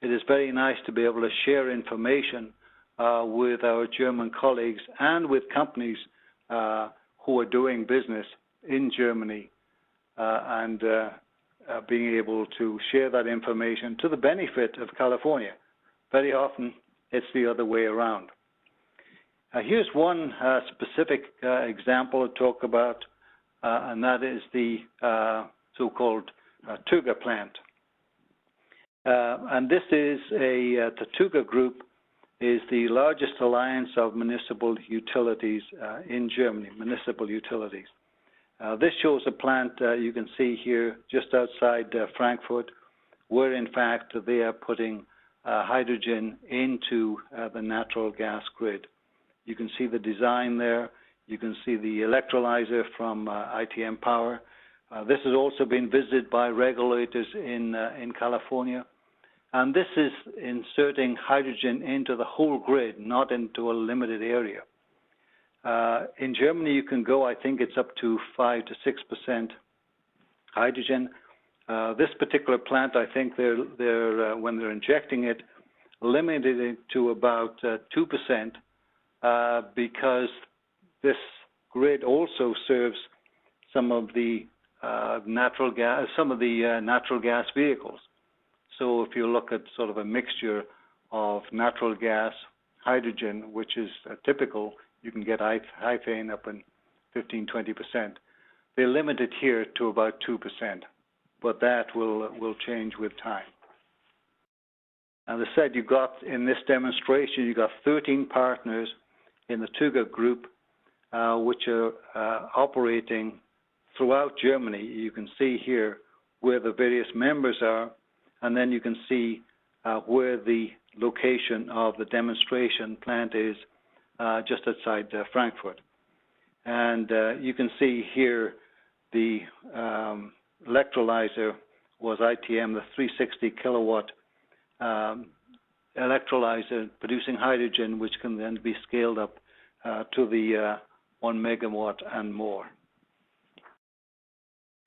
it is very nice to be able to share information with our German colleagues and with companies who are doing business in Germany and being able to share that information to the benefit of California. Very often, it's the other way around. Here's one specific example to talk about, and that is the so-called Tuga plant. And this is the Tuga Group is the largest alliance of municipal utilities in Germany, municipal utilities. This shows a plant you can see here just outside Frankfurt, where in fact they are putting hydrogen into the natural gas grid. You can see the design there. You can see the electrolyzer from ITM Power. This has also been visited by regulators in California. And this is inserting hydrogen into the whole grid, not into a limited area. In Germany, you can go, I think it's up to 5 to 6% hydrogen. This particular plant, I think they're when they're injecting it, limited it to about 2%, because this grid also serves some of the natural gas vehicles. So if you look at sort of a mixture of natural gas, hydrogen, which is typical, you can get ethane up in 15–20%. They limit it here to about 2%, but that will change with time. As I said, you got in this demonstration, you got 13 partners in the TUGA group, which are operating throughout Germany. You can see here where the various members are, and then you can see where the location of the demonstration plant is, just outside Frankfurt. And you can see here the electrolyzer was ITM, the 360 kilowatt electrolyzer producing hydrogen, which can then be scaled up to the 1 megawatt and more.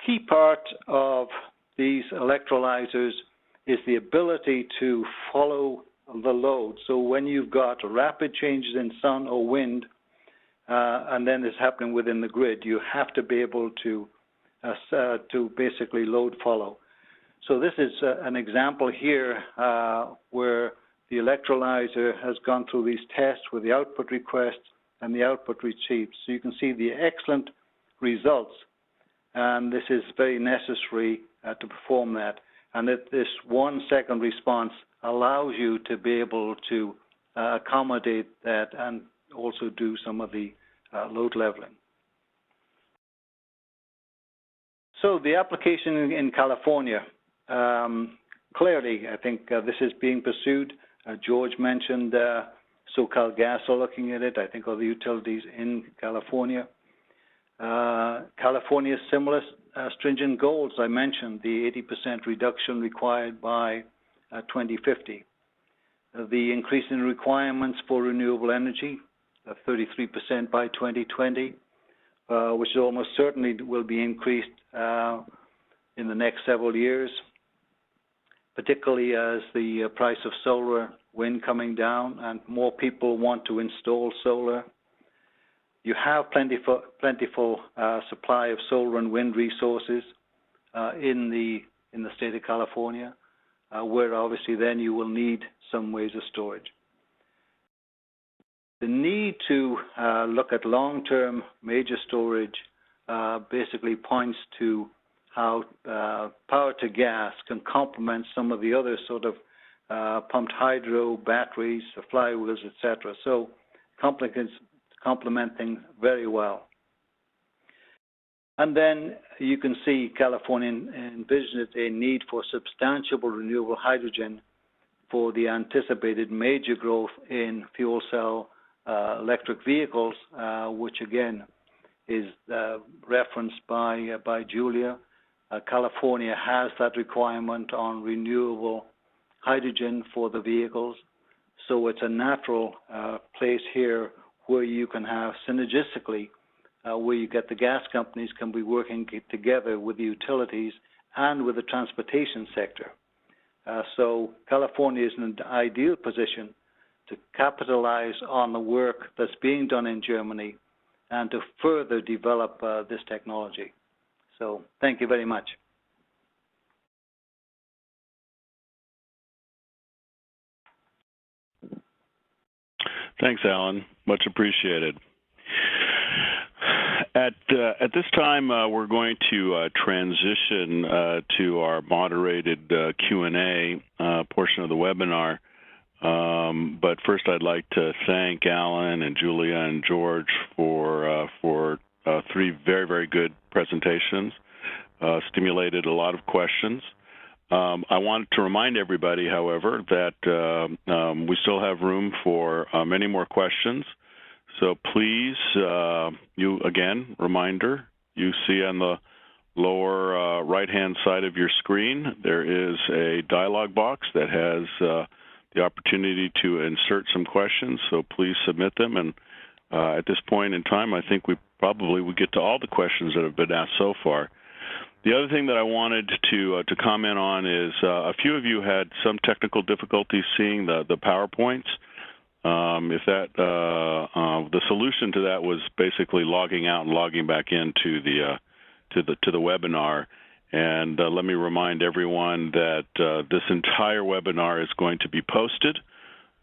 Key part of these electrolyzers is the ability to follow the load. So when you've got rapid changes in sun or wind, and then it's happening within the grid, you have to be able to basically load follow. So this is an example here where the electrolyzer has gone through these tests with the output requests and the output receipts. So you can see the excellent results, and this is very necessary to perform that. And that this 1 second response allows you to be able to accommodate that and also do some of the load leveling. So the application in California, clearly I think this is being pursued. George mentioned SoCalGas are looking at it, I think other utilities in California. California's similar stringent goals, I mentioned, the 80% reduction required by 2050. The increase in requirements for renewable energy, 33% by 2020, which almost certainly will be increased in the next several years, particularly as the price of solar, wind coming down, and more people want to install solar. You have plentiful supply of solar and wind resources in the state of California, where obviously then you will need some ways of storage. The need to look at long-term major storage basically points to how power to gas can complement some of the other sort of pumped hydro, batteries, flywheels, etc. So complementing very well. And then you can see California envisions a need for substantial renewable hydrogen for the anticipated major growth in fuel cell electric vehicles, which again is referenced by Julia. California has that requirement on renewable hydrogen for the vehicles, so it's a natural place here where you can have synergistically, where you get the gas companies can be working together with the utilities and with the transportation sector. So California is in an ideal position to capitalize on the work that's being done in Germany and to further develop this technology. So thank you very much. Thanks, Alan. Much appreciated. At this time, we're going to transition to our moderated Q&A portion of the webinar. But first, I'd like to thank Alan and Julia and George for 3 very, very good presentations. Stimulated a lot of questions. I want to remind everybody, however, that we still have room for many more questions. So please, reminder, you see on the lower right-hand side of your screen, there is a dialog box that has the opportunity to insert some questions, so please submit them. And at this point in time, I think we probably would get to all the questions that have been asked so far. The other thing that I wanted to comment on is a few of you had some technical difficulties seeing the PowerPoints. If that the solution to that was basically logging out and logging back into the webinar. And let me remind everyone that this entire webinar is going to be posted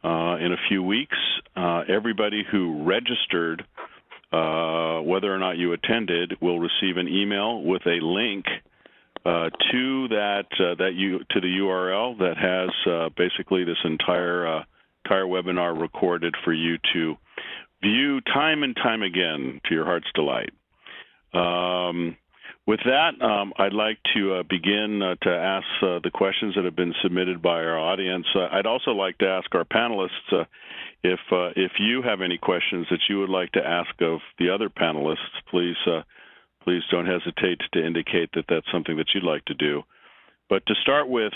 in a few weeks. Everybody who registered, whether or not you attended, will receive an email with a link to the URL that has basically this entire webinar recorded for you to view time and time again to your heart's delight. With that, I'd like to begin to ask the questions that have been submitted by our audience. I'd also like to ask our panelists if you have any questions that you would like to ask of the other panelists, please don't hesitate to indicate that that's something that you'd like to do. But to start with,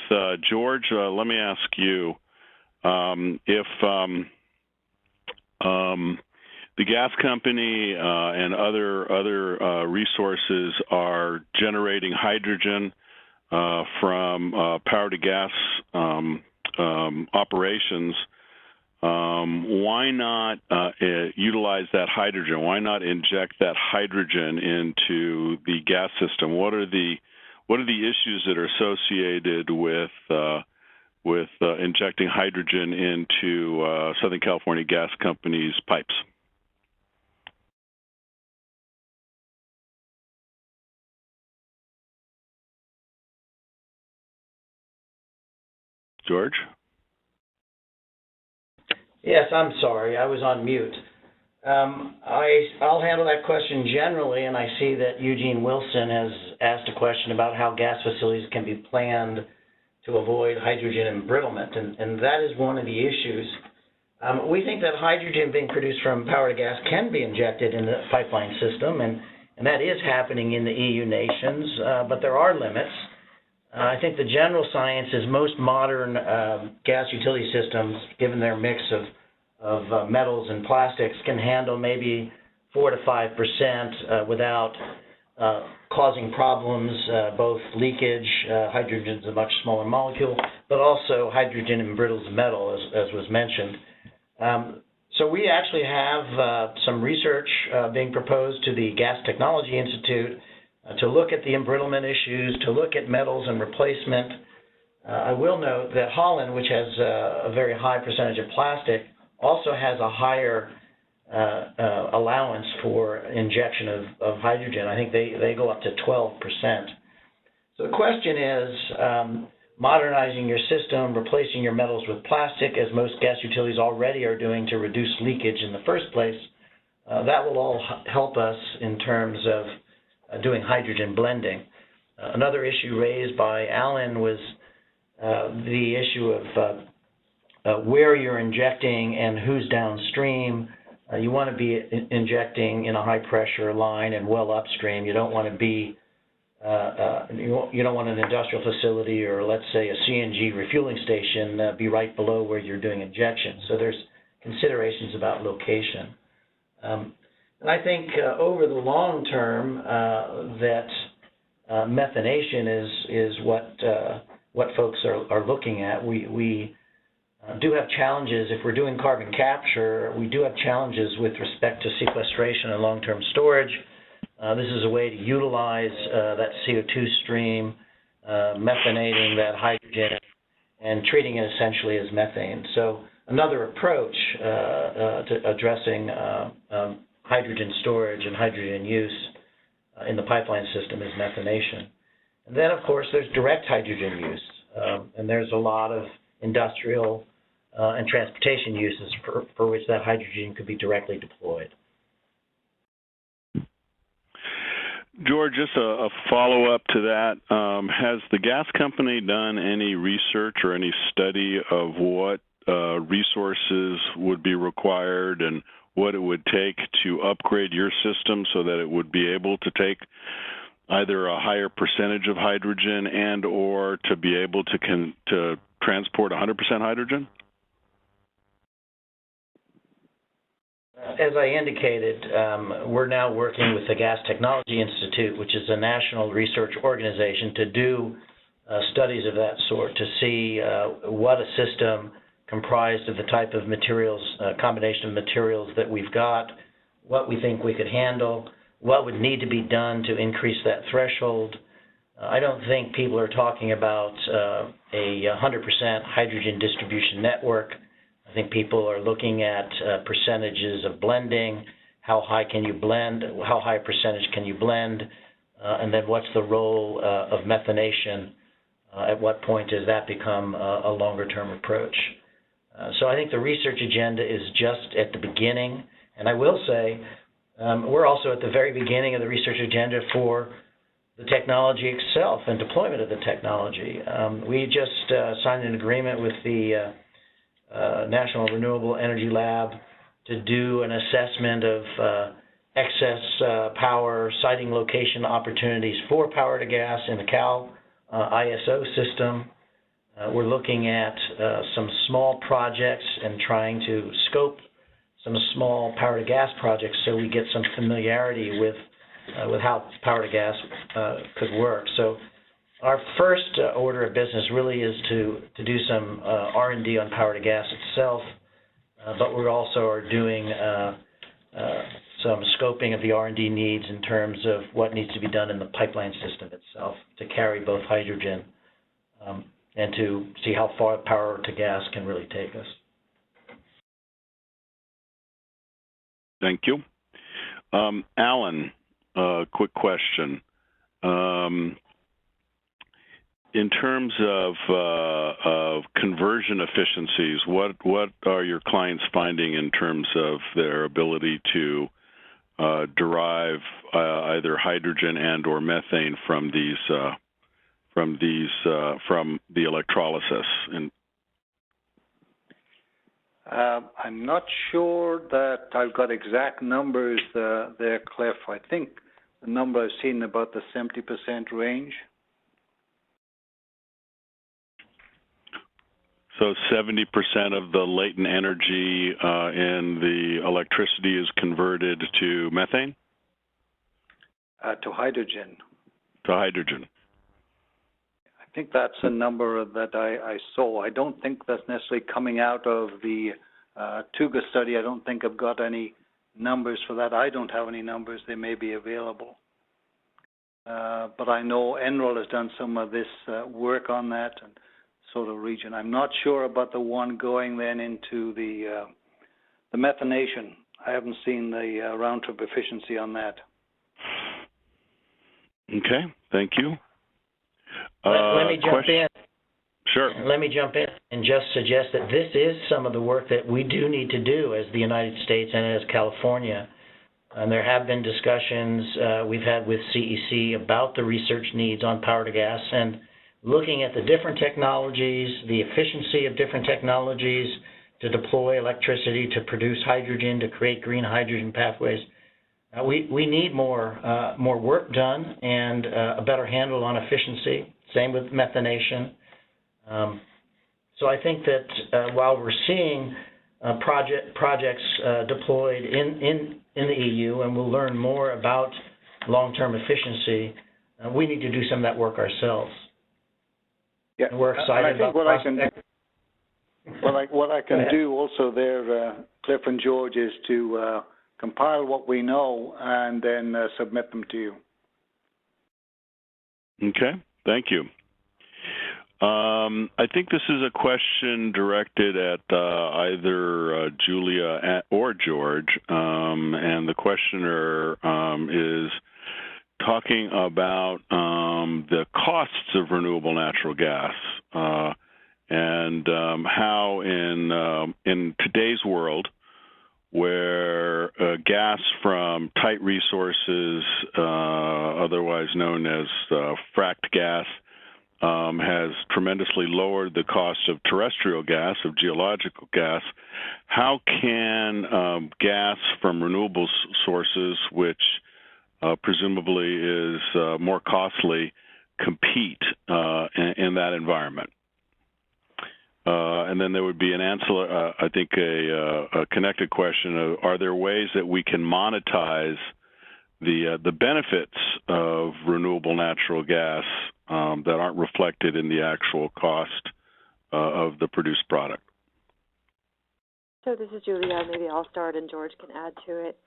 George, let me ask you if the gas company and other resources are generating hydrogen from power to gas operations. Why not utilize that hydrogen? Why not inject that hydrogen into the gas system? What are the issues that are associated with injecting hydrogen into Southern California Gas Company's pipes? George? Yes, I'm sorry. I was on mute. I'll handle that question generally, and I see that Eugene Wilson has asked a question about how gas facilities can be planned to avoid hydrogen embrittlement, and that is one of the issues. We think that hydrogen being produced from power to gas can be injected in the pipeline system, and that is happening in the EU nations, but there are limits. I think the general science is most modern gas utility systems, given their mix of metals and plastics, can handle maybe 4 to 5% without causing problems, both leakage, hydrogen is a much smaller molecule, but also hydrogen embrittles metal, as was mentioned. So we actually have some research being proposed to the Gas Technology Institute to look at the embrittlement issues, to look at metals and replacement. I will note that Holland, which has a very high percentage of plastic, also has a higher allowance for injection of hydrogen. I think they go up to 12%. So the question is, modernizing your system, replacing your metals with plastic, as most gas utilities already are doing to reduce leakage in the first place, that will all help us in terms of doing hydrogen blending. Another issue raised by Alan was the issue of where you're injecting and who's downstream. You want to be injecting in a high-pressure line and well upstream. You don't want to be you don't want an industrial facility or, let's say, a CNG refueling station be right below where you're doing injection. So there's considerations about location. And I think over the long term that methanation is what folks are looking at. We do have challenges. If we're doing carbon capture, we do have challenges with respect to sequestration and long-term storage. This is a way to utilize that CO2 stream, methanating that hydrogen, and treating it essentially as methane. So another approach to addressing hydrogen storage and hydrogen use in the pipeline system is methanation. And then, of course, there's direct hydrogen use, and there's a lot of industrial and transportation uses for which that hydrogen could be directly deployed. George, just a follow-up to that. Has the gas company done any research or any study of what resources would be required and what it would take to upgrade your system so that it would be able to take either a higher percentage of hydrogen and or to be able to transport 100% hydrogen? As I indicated, we're now working with the Gas Technology Institute, which is a national research organization, to do studies of that sort, to see what a system comprised of the type of materials, combination of materials that we've got, what we think we could handle, what would need to be done to increase that threshold. I don't think people are talking about a 100% hydrogen distribution network. I think people are looking at percentages of blending, how high can you blend, how high a percentage can you blend, and then what's the role of methanation, at what point does that become a longer-term approach. So I think the research agenda is just at the beginning, and I will say we're also at the very beginning of the research agenda for the technology itself and deployment of the technology. We just signed an agreement with the National Renewable Energy Lab to do an assessment of excess power siting location opportunities for power to gas in the Cal ISO system. We're looking at some small projects and trying to scope some small power to gas projects so we get some familiarity with how power to gas could work. So our first order of business really is to do some R&D on power to gas itself, but we also are doing some scoping of the R&D needs in terms of what needs to be done in the pipeline system itself to carry both hydrogen and to see how far power to gas can really take us. Thank you. Alan, quick question. In terms of conversion efficiencies, what are your clients finding in terms of their ability to derive either hydrogen and or methane from the electrolysis? And I'm not sure that I've got exact numbers there, Cliff. I think the number I've seen about the 70% range. So 70% of the latent energy in the electricity is converted to methane? To hydrogen. To hydrogen. I think that's a number that I saw. I don't think that's necessarily coming out of the Tuga study. I don't think I've got any numbers for that. I don't have any numbers. They may be available. But I know NREL has done some of this work on that and sort of region. I'm not sure about the one going then into the methanation. I haven't seen the round trip efficiency on that. Okay, thank you. Let me jump in. Sure. Let me jump in and just suggest that this is some of the work that we do need to do as the United States and as California. And there have been discussions we've had with CEC about the research needs on power to gas and looking at the different technologies, the efficiency of different technologies to deploy electricity, to produce hydrogen, to create green hydrogen pathways. We need more work done and a better handle on efficiency. Same with methanation. So I think that while we're seeing projects deployed in the EU, and we'll learn more about long-term efficiency, we need to do some of that work ourselves. Yeah, and we're excited about what I can do also there, Cliff and George, is to compile what we know and then submit them to you. Okay, thank you. I think this is a question directed at either Julia or George, and the questioner is talking about the costs of renewable natural gas and how in today's world, where gas from tight resources, otherwise known as fracked gas, has tremendously lowered the cost of terrestrial gas, of geological gas. How can gas from renewable sources, which presumably is more costly, compete in that environment? And then there would be an answer, I think, a connected question of, are there ways that we can monetize the benefits of renewable natural gas that aren't reflected in the actual cost of the produced product? So this is Julia. Maybe I'll start and George can add to it.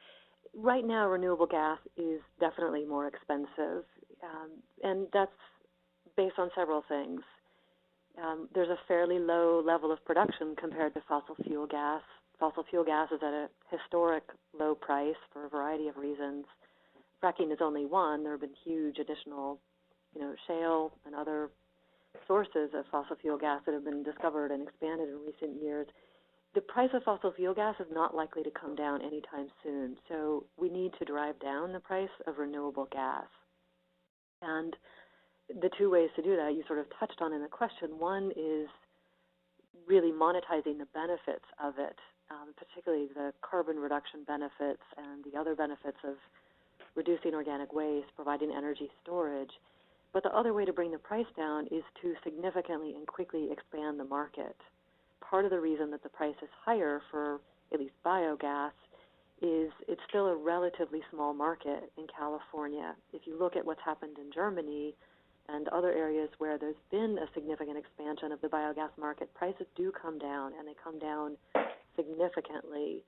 Right now, renewable gas is definitely more expensive, and that's based on several things. There's a fairly low level of production compared to fossil fuel gas. Fossil fuel gas is at a historic low price for a variety of reasons. Fracking is only one. There have been huge additional, shale and other sources of fossil fuel gas that have been discovered and expanded in recent years. The price of fossil fuel gas is not likely to come down anytime soon, so we need to drive down the price of renewable gas. And the two ways to do that you sort of touched on in the question. One is really monetizing the benefits of it, particularly the carbon reduction benefits and the other benefits of reducing organic waste, providing energy storage. But the other way to bring the price down is to significantly and quickly expand the market. Part of the reason that the price is higher for at least biogas is it's still a relatively small market in California. If you look at what's happened in Germany and other areas where there's been a significant expansion of the biogas market, prices do come down, and they come down significantly.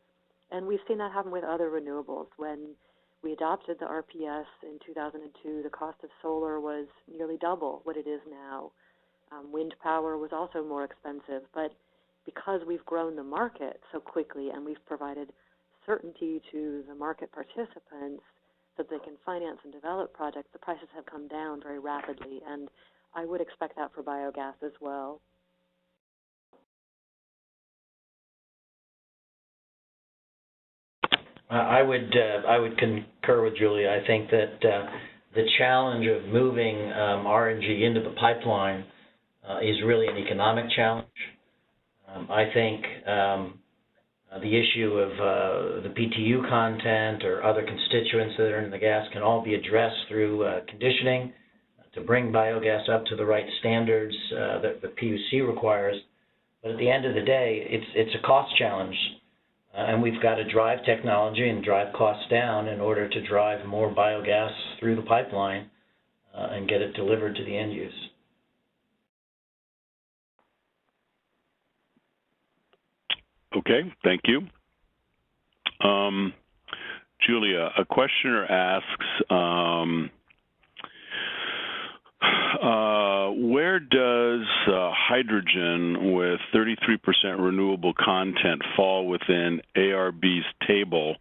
And we've seen that happen with other renewables. When we adopted the RPS in 2002, the cost of solar was nearly double what it is now. Wind power was also more expensive, but because we've grown the market so quickly and we've provided certainty to the market participants that they can finance and develop projects, the prices have come down very rapidly, and I would expect that for biogas as well. I would concur with Julia. I think that the challenge of moving RNG into the pipeline is really an economic challenge. I think the issue of the BTU content or other constituents that are in the gas can all be addressed through conditioning to bring biogas up to the right standards that the PUC requires. But at the end of the day, it's a cost challenge, and we've got to drive technology and drive costs down in order to drive more biogas through the pipeline and get it delivered to the end use. Okay, thank you. Julia, a questioner asks, where does hydrogen with 33% renewable content fall within ARB's table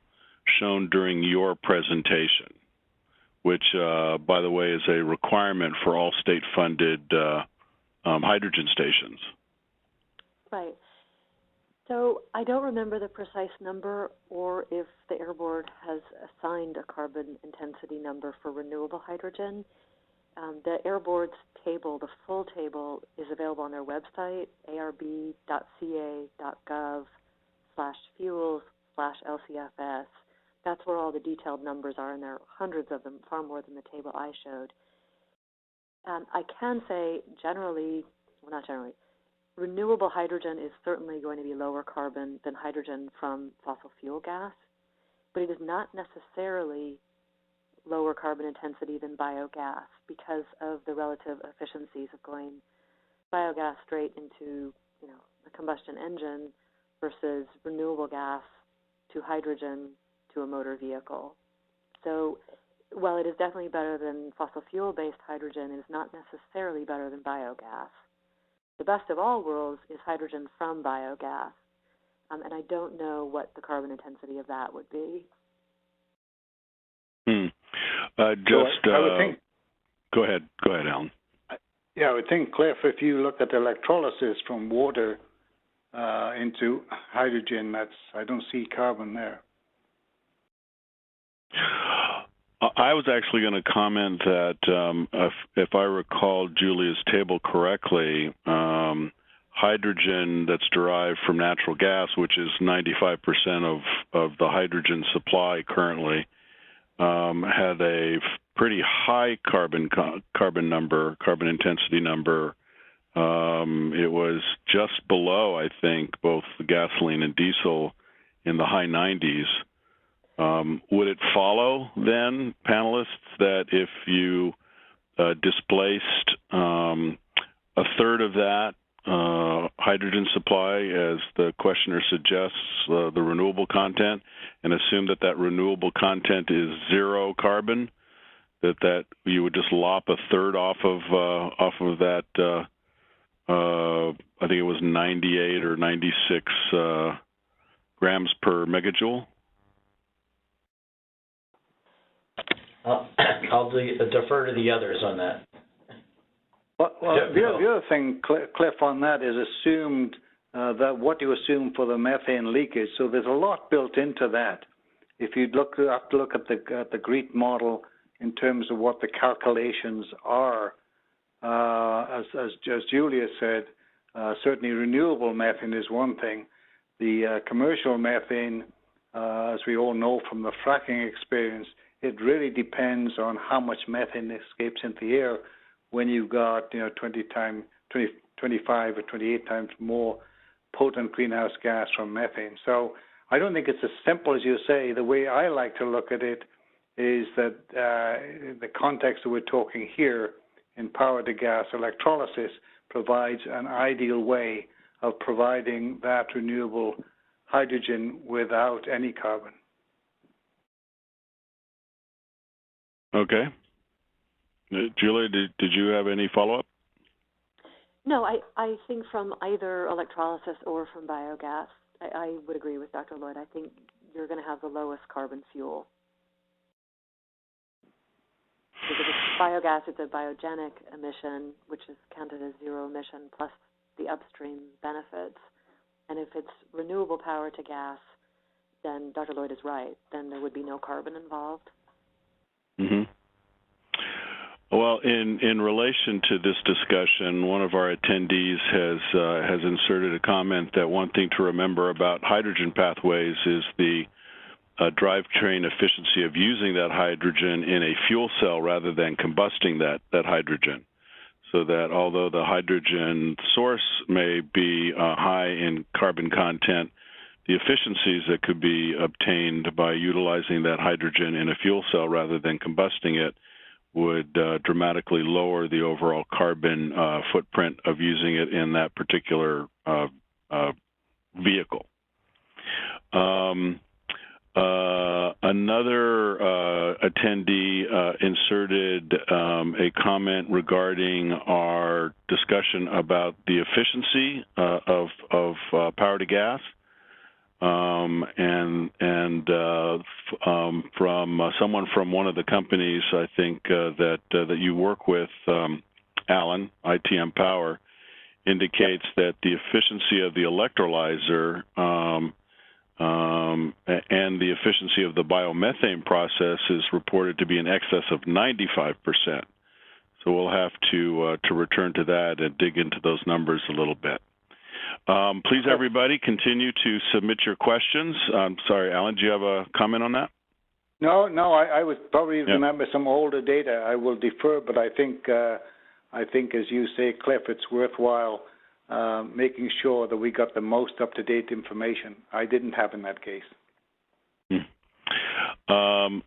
shown during your presentation, which, by the way, is a requirement for all state-funded hydrogen stations? Right. So I don't remember the precise number or if the Air Board has assigned a carbon intensity number for renewable hydrogen. The Air Board's table, the full table, is available on their website, arb.ca.gov/fuels/LCFS. That's where all the detailed numbers are, and there are hundreds of them, far more than the table I showed. I can say renewable hydrogen is certainly going to be lower carbon than hydrogen from fossil fuel gas, but it is not necessarily lower carbon intensity than biogas because of the relative efficiencies of going biogas straight into, a combustion engine versus renewable gas to hydrogen to a motor vehicle. So while it is definitely better than fossil fuel-based hydrogen, it is not necessarily better than biogas. The best of all worlds is hydrogen from biogas, and I don't know what the carbon intensity of that would be. I would think. Go ahead, Alan. Yeah, I would think, Cliff, if you look at electrolysis from water into hydrogen, I don't see carbon there. I was actually going to comment that if I recall Julia's table correctly, hydrogen that's derived from natural gas, which is 95% of the hydrogen supply currently, had a pretty high carbon intensity number It was just below, I think, both the gasoline and diesel in the high 90s. Would it follow then, panelists, that if you displaced a third of that hydrogen supply, as the questioner suggests, the renewable content, and assume that that renewable content is zero carbon, that you would just lop a third off of that? I think it was 98 or 96 grams per megajoule. I'll defer to the others on that. Well, the other thing, Cliff, on that is assumed that what you assume for the methane leakage. So there's a lot built into that. If you have to look at the GREET model in terms of what the calculations are, as Julia said, certainly renewable methane is one thing. The commercial methane, as we all know from the fracking experience, it really depends on how much methane escapes into the air when you've got 25 or 28 times more potent greenhouse gas from methane. So I don't think it's as simple as you say. The way I like to look at it is that the context that we're talking here in power-to-gas electrolysis provides an ideal way of providing that renewable hydrogen without any carbon. Okay. Julia, did you have any follow-up? No, I think from either electrolysis or from biogas, I would agree with Dr. Lloyd. I think you're going to have the lowest carbon fuel. Because if it's biogas, it's a biogenic emission, which is counted as zero emission, plus the upstream benefits. And if it's renewable power to gas, then Dr. Lloyd is right. Then there would be no carbon involved. Mm-hmm. Well, in relation to this discussion, one of our attendees has inserted a comment that one thing to remember about hydrogen pathways is the drivetrain efficiency of using that hydrogen in a fuel cell rather than combusting that hydrogen. So that although the hydrogen source may be high in carbon content, the efficiencies that could be obtained by utilizing that hydrogen in a fuel cell rather than combusting it would dramatically lower the overall carbon footprint of using it in that particular vehicle. Another attendee inserted a comment regarding our discussion about the efficiency of power to gas. From someone from one of the companies, I think that you work with, Alan, ITM Power, indicates that the efficiency of the electrolyzer and the efficiency of the biomethane process is reported to be in excess of 95%. So we'll have to return to that and dig into those numbers a little bit. Please, everybody, continue to submit your questions. I'm sorry, Alan, do you have a comment on that? No, I would probably remember some older data. I will defer, but I think, as you say, Cliff, it's worthwhile making sure that we got the most up-to-date information. I didn't have in that case.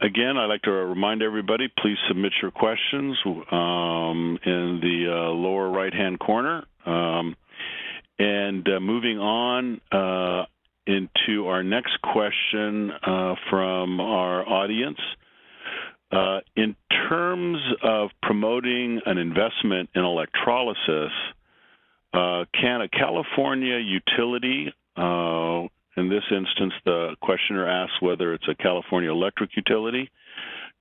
Again, I'd like to remind everybody, please submit your questions in the lower right-hand corner. And moving on into our next question from our audience. In terms of promoting an investment in electrolysis, can a California utility, in this instance the questioner asks whether it's a California electric utility,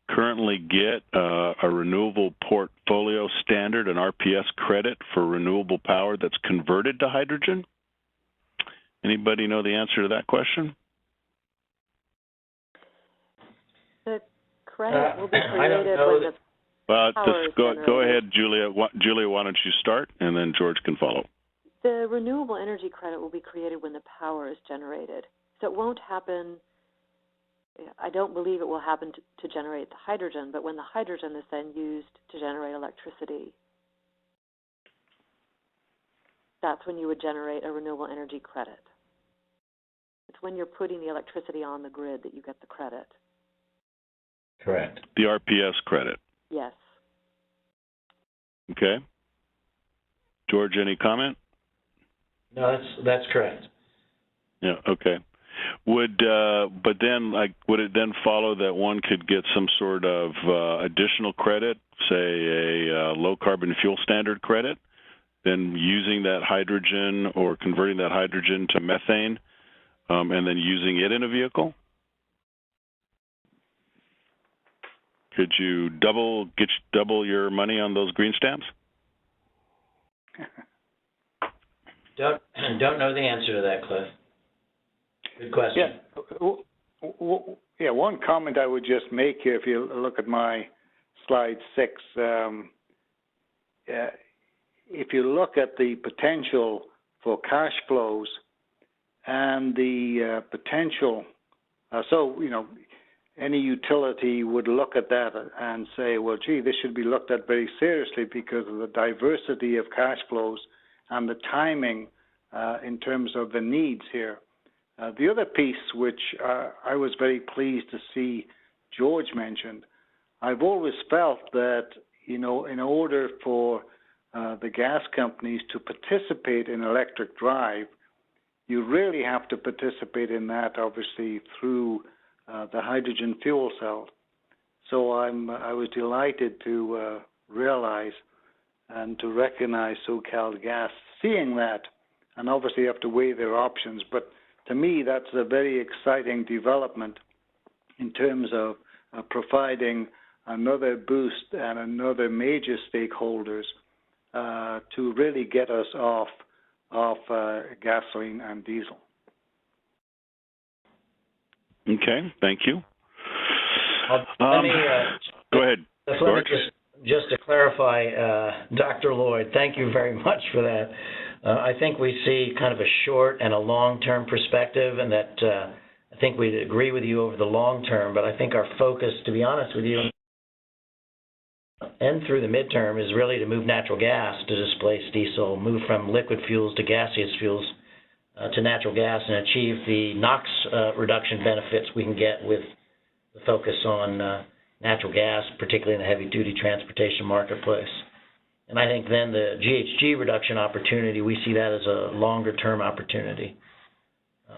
currently get a renewable portfolio standard, an RPS credit for renewable power that's converted to hydrogen? Anybody know the answer to that question? The credit will be created when the power is generated. Go ahead, Julia. Julia, why don't you start, and then George can follow. The renewable energy credit will be created when the power is generated. So it won't happen. I don't believe it will happen to generate the hydrogen, but when the hydrogen is then used to generate electricity. that's when you would generate a renewable energy credit. It's when you're putting the electricity on the grid that you get the credit. Correct. The RPS credit. Yes. Okay. George, any comment? No, that's correct. Yeah. Okay. Would it then follow that one could get some sort of additional credit, say a low carbon fuel standard credit, then using that hydrogen or converting that hydrogen to methane, and then using it in a vehicle? Could you double your money on those green stamps? Don't know the answer to that, Cliff. Good question. Yeah. One comment I would just make here, if you look at my slide 6, if you look at the potential for cash flows and the potential, any utility would look at that and say, well, gee, this should be looked at very seriously because of the diversity of cash flows and the timing in terms of the needs here. The other piece, which I was very pleased to see George mentioned, I've always felt that, in order for the gas companies to participate in electric drive, you really have to participate in that, obviously, through the hydrogen fuel cell. So I was delighted to realize and to recognize SoCalGas seeing that, and obviously have to weigh their options. But to me, that's a very exciting development in terms of providing another boost and another major stakeholders to really get us off gasoline and diesel. Okay, thank you. Let me go ahead. Let me just to clarify, Dr. Lloyd, thank you very much for that. I think we see kind of a short and a long-term perspective, and that I think we'd agree with you over the long term, but I think our focus, to be honest with you, and through the midterm, is really to move natural gas to displace diesel, move from liquid fuels to gaseous fuels to natural gas, and achieve the NOx reduction benefits we can get with the focus on natural gas, particularly in the heavy-duty transportation marketplace. And I think then the GHG reduction opportunity, we see that as a longer-term opportunity.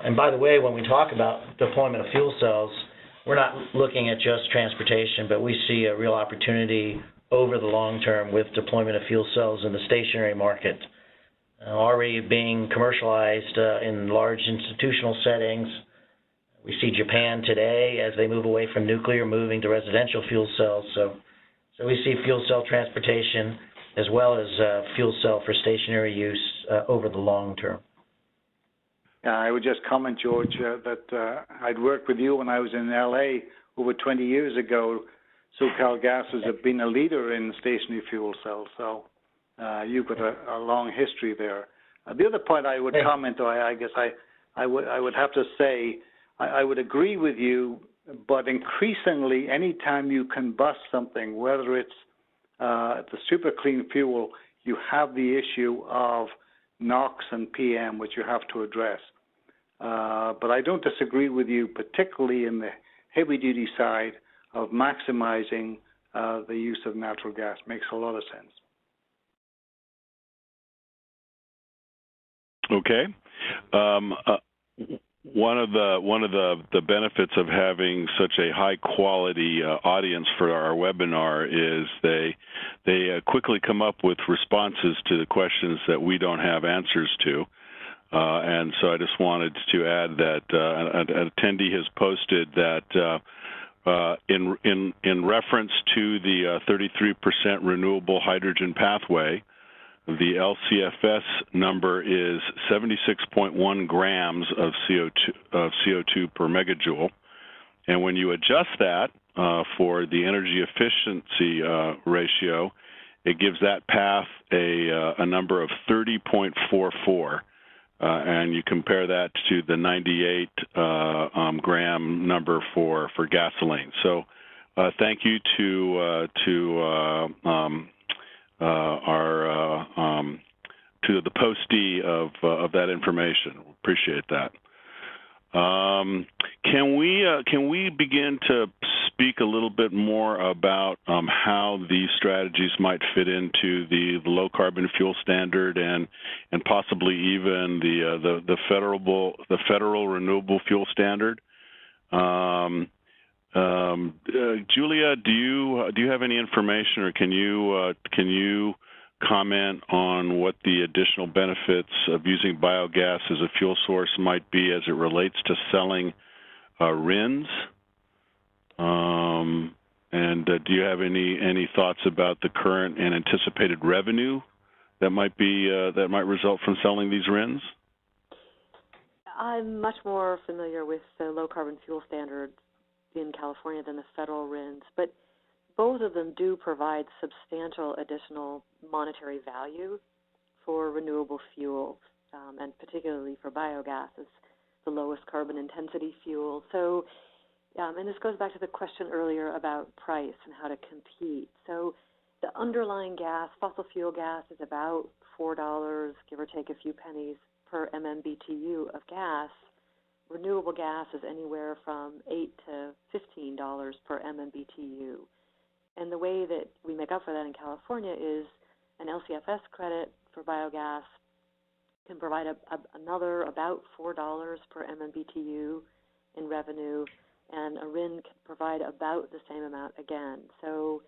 And by the way, when we talk about deployment of fuel cells, we're not looking at just transportation, but we see a real opportunity over the long term with deployment of fuel cells in the stationary market, already being commercialized in large institutional settings. We see Japan today, as they move away from nuclear, moving to residential fuel cells. So we see fuel cell transportation as well as fuel cell for stationary use over the long term. Yeah, I would just comment, George, that I'd worked with you when I was in L.A. over 20 years ago. SoCalGas has been a leader in stationary fuel cells, so you've got a long history there. The other point I would comment, though, I guess I would have to say, I would agree with you, but increasingly, anytime you combust something, whether it's the super clean fuel, you have the issue of NOx and PM, which you have to address. But I don't disagree with you, particularly in the heavy-duty side of maximizing the use of natural gas. Makes a lot of sense. Okay. One of the benefits of having such a high quality audience for our webinar is they quickly come up with responses to the questions that we don't have answers to, and so I just wanted to add that an attendee has posted that in reference to the 33% renewable hydrogen pathway, the LCFS number is 76.1 grams of CO2 per megajoule, and when you adjust that for the energy efficiency ratio, it gives that path a number of 30.44, and you compare that to the 98 gram number for gasoline. So, thank you to our to the postee of that information. Appreciate that. Can we begin to speak a little bit more about how these strategies might fit into the low carbon fuel standard and possibly even the federal renewable fuel standard? Julia, do you have any information, or can you comment on what the additional benefits of using biogas as a fuel source might be as it relates to selling RINs? And do you have any thoughts about the current and anticipated revenue that might result from selling these RINs? I'm much more familiar with the low carbon fuel standard in California than the federal RINs, but both of them do provide substantial additional monetary value for renewable fuels, and particularly for biogas as the lowest carbon intensity fuel. So, and this goes back to the question earlier about price and how to compete. So the underlying gas, fossil fuel gas, is about $4, give or take a few pennies, per MMBTU of gas. Renewable gas is anywhere from $8 to $15 per MMBTU. And the way that we make up for that in California is an LCFS credit for biogas can provide another about $4 per MMBTU in revenue, and a RIN can provide about the same amount again. So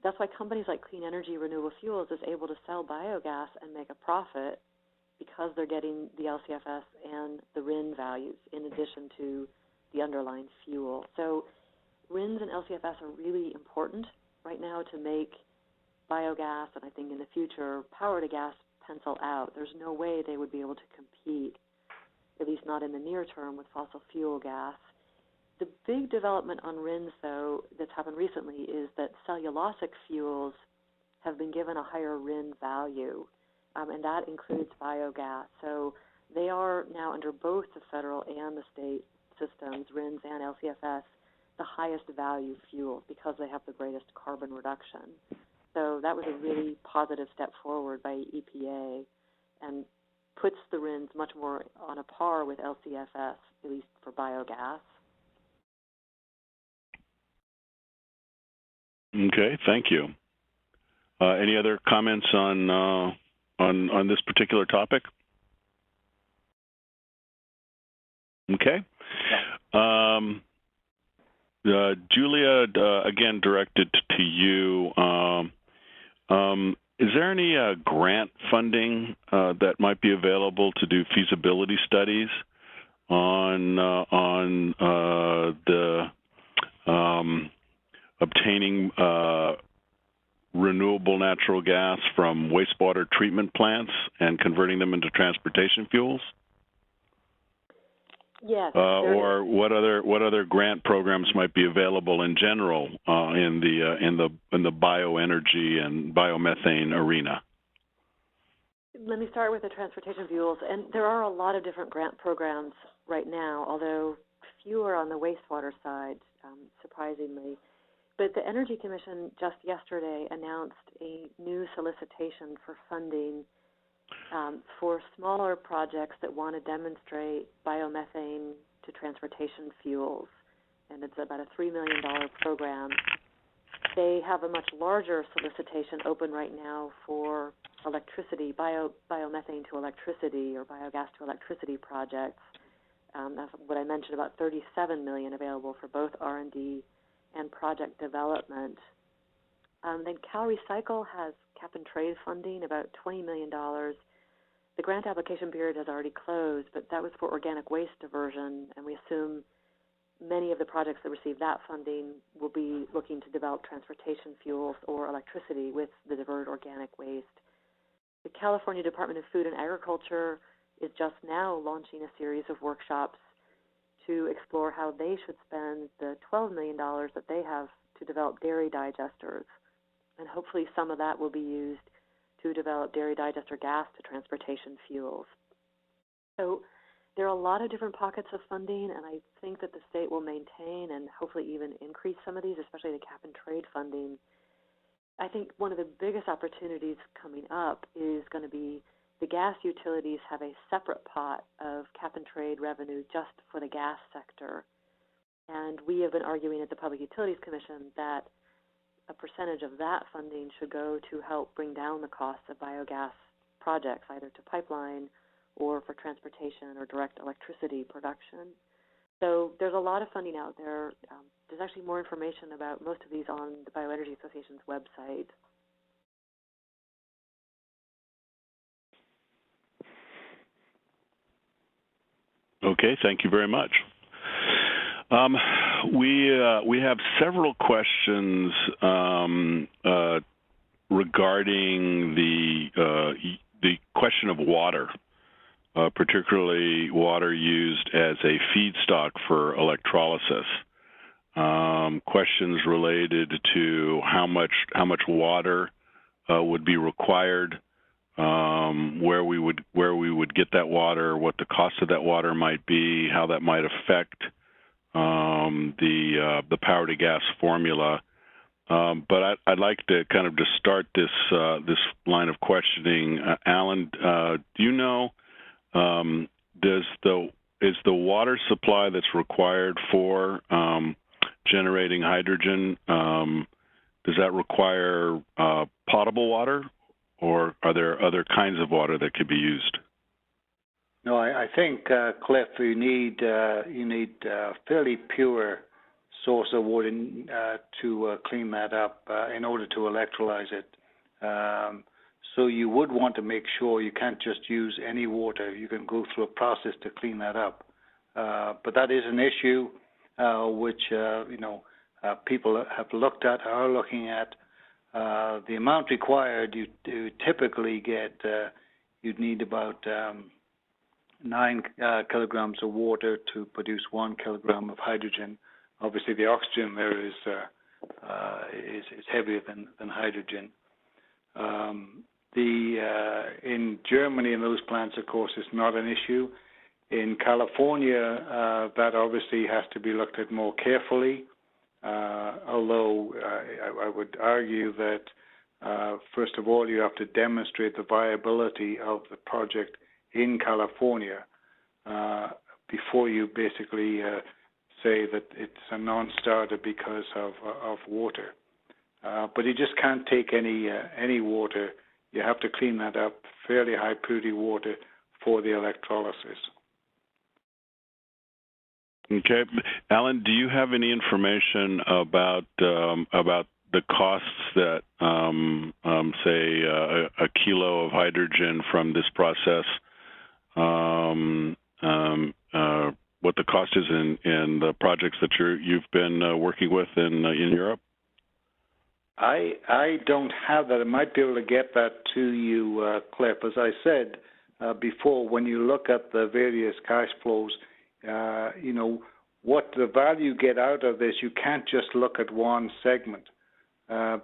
that's why companies like Clean Energy Renewable Fuels is able to sell biogas and make a profit, because they're getting the LCFS and the RIN values in addition to the underlying fuel. So RINs and LCFS are really important right now to make biogas, and I think in the future power to gas, pencil out. There's no way they would be able to compete, at least not in the near term, with fossil fuel gas. The big development on RINs, though, that's happened recently is that cellulosic fuels have been given a higher RIN value, and that includes biogas. So they are now under both the federal and the state systems, RINs and LCFS, the highest value fuel because they have the greatest carbon reduction. So that was a really positive step forward by EPA and puts the RINs much more on a par with LCFS, at least for biogas. Okay, thank you. Any other comments on this particular topic? Okay. Julia, again directed to you. Is there any grant funding that might be available to do feasibility studies on the obtaining renewable natural gas from wastewater treatment plants and converting them into transportation fuels? Yes. Or what other grant programs might be available in general in the bioenergy and biomethane arena? Let me start with the transportation fuels, and there are a lot of different grant programs right now, although fewer on the wastewater side, surprisingly. But the Energy Commission just yesterday announced a new solicitation for funding for smaller projects that want to demonstrate biomethane to transportation fuels, and it's about a $3 million program. They have a much larger solicitation open right now for electricity, biomethane to electricity or biogas to electricity projects. That's what I mentioned, about $37 million available for both R&D and project development. Then Cal Recycle has cap and trade funding, about $20 million. The grant application period has already closed, but that was for organic waste diversion, and we assume many of the projects that receive that funding will be looking to develop transportation fuels or electricity with the diverted organic waste. The California Department of Food and Agriculture is just now launching a series of workshops to explore how they should spend the $12 million that they have to develop dairy digesters. And hopefully some of that will be used to develop dairy digester gas to transportation fuels. So there are a lot of different pockets of funding, and I think that the state will maintain and hopefully even increase some of these, especially the cap and trade funding. I think one of the biggest opportunities coming up is going to be the gas utilities have a separate pot of cap-and-trade revenue just for the gas sector. And we have been arguing at the Public Utilities Commission that a percentage of that funding should go to help bring down the cost of biogas projects, either to pipeline or for transportation or direct electricity production. So there's a lot of funding out there. There's actually more information about most of these on the Bioenergy Association's website. Okay, thank you very much. We have several questions regarding the question of water, particularly water used as a feedstock for electrolysis. Questions related to how much water would be required, where we would get that water, what the cost of that water might be, how that might affect the power to gas formula. But I'd like to kind of just start this line of questioning. Alan, do you know, is the water supply that's required for generating hydrogen, does that require potable water, or are there other kinds of water that could be used? No, I think, Cliff, you need fairly pure source of water to clean that up in order to electrolyze it. So you would want to make sure you can't just use any water. You can go through a process to clean that up. But that is an issue which people have looked at, are looking at. The amount required, you typically get, you'd need about 9 kilograms of water to produce 1 kilogram of hydrogen. Obviously, the oxygen there is heavier than hydrogen. In Germany, in those plants, of course, it's not an issue. In California, that obviously has to be looked at more carefully. Although I would argue that, first of all, you have to demonstrate the viability of the project in California before you basically say that it's a non-starter because of water. But you just can't take any water. You have to clean that up, fairly high purity water for the electrolysis. Okay, Alan, do you have any information about the costs that, say, a kilo of hydrogen from this process? What the cost is in the projects that you've been working with in Europe? I don't have that. I might be able to get that to you, Cliff. As I said before, when you look at the various cash flows, what the value you get out of this, you can't just look at one segment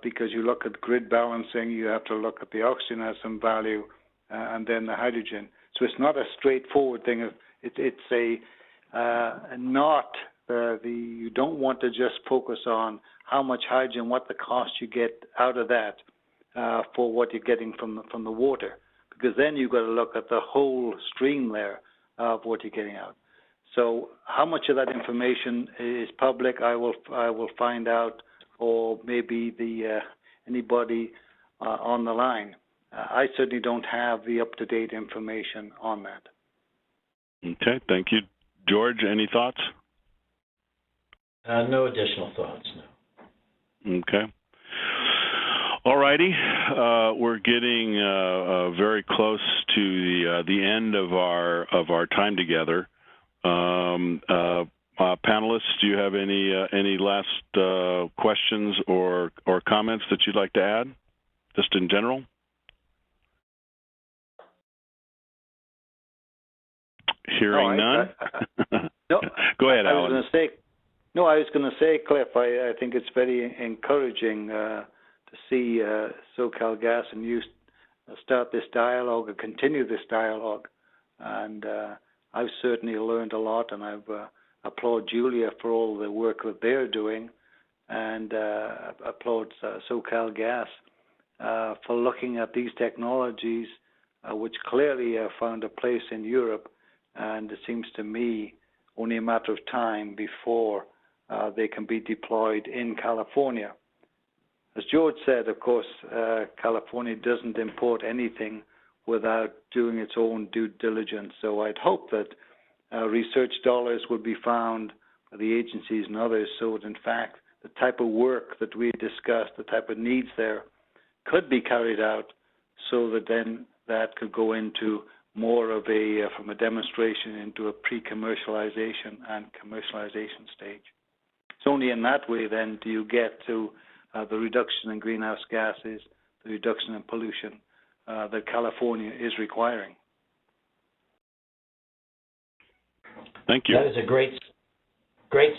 because you look at grid balancing, you have to look at the oxygen as some value, and then the hydrogen. So it's not a straightforward thing. It's you don't want to just focus on how much hydrogen, what the cost you get out of that for what you're getting from the water, because then you've got to look at the whole stream there of what you're getting out. So how much of that information is public, I will find out, or maybe anybody on the line. I certainly don't have the up-to-date information on that. Okay, thank you. George, any thoughts? No additional thoughts, no. Okay. All righty. We're getting very close to the end of our time together. Panelists, do you have any last questions or comments that you'd like to add, just in general? Hearing none. No. Go ahead, Alan. I was going to say, Cliff, I think it's very encouraging to see SoCalGas and you start this dialogue and continue this dialogue. And I've certainly learned a lot, and I applaud Julia for all the work that they're doing, and applaud SoCalGas for looking at these technologies which clearly found a place in Europe, and it seems to me only a matter of time before they can be deployed in California. As George said, of course, California doesn't import anything without doing its own due diligence. So I'd hope that research dollars would be found by the agencies and others so that, in fact, the type of work that we discussed, the type of needs there, could be carried out so that then that could go into more of a, from a demonstration into a pre-commercialization and commercialization stage. It's only in that way then do you get to the reduction in greenhouse gases, the reduction in pollution that California is requiring. Thank you. That is a great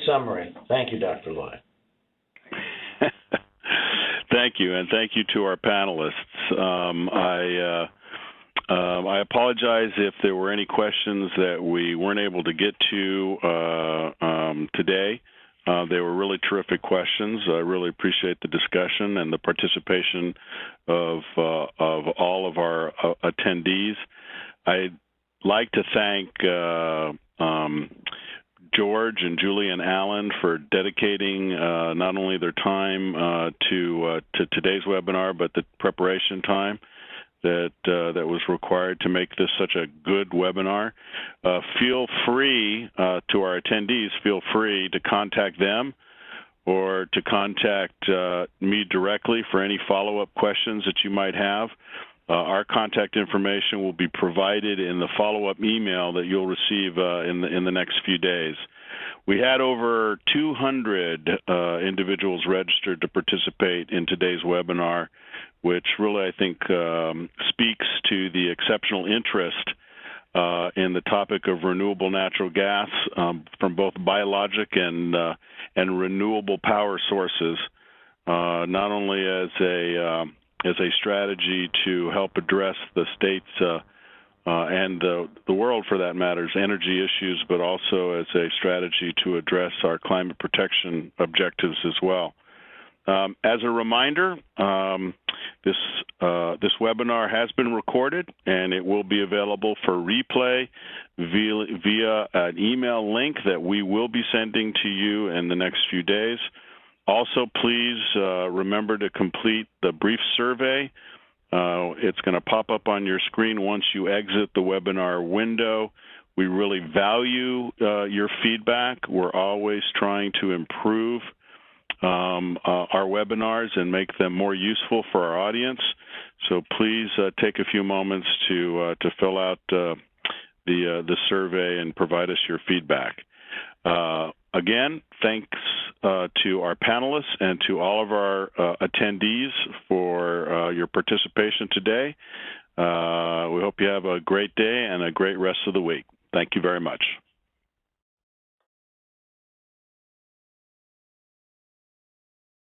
summary. Thank you, Dr. Lloyd. Thank you, and thank you to our panelists. I apologize if there were any questions that we weren't able to get to today. They were really terrific questions. I really appreciate the discussion and the participation of all of our attendees. I'd like to thank George and Julie and Alan for dedicating not only their time to today's webinar, but the preparation time that was required to make this such a good webinar. Feel free to our attendees, feel free to contact them or to contact me directly for any follow-up questions that you might have. Our contact information will be provided in the follow-up email that you'll receive in the next few days. We had over 200 individuals registered to participate in today's webinar, which really, I think, speaks to the exceptional interest in the topic of renewable natural gas from both biologic and renewable power sources, not only as a strategy to help address the state's and the world, for that matter's energy issues, but also as a strategy to address our climate protection objectives as well. As a reminder, this webinar has been recorded, and it will be available for replay via an email link that we will be sending to you in the next few days. Also, please remember to complete the brief survey. It's going to pop up on your screen once you exit the webinar window. We really value your feedback. We're always trying to improve our webinars and make them more useful for our audience. So please take a few moments to fill out the survey and provide us your feedback. Again, thanks to our panelists and to all of our attendees for your participation today. We hope you have a great day and a great rest of the week. Thank you very much.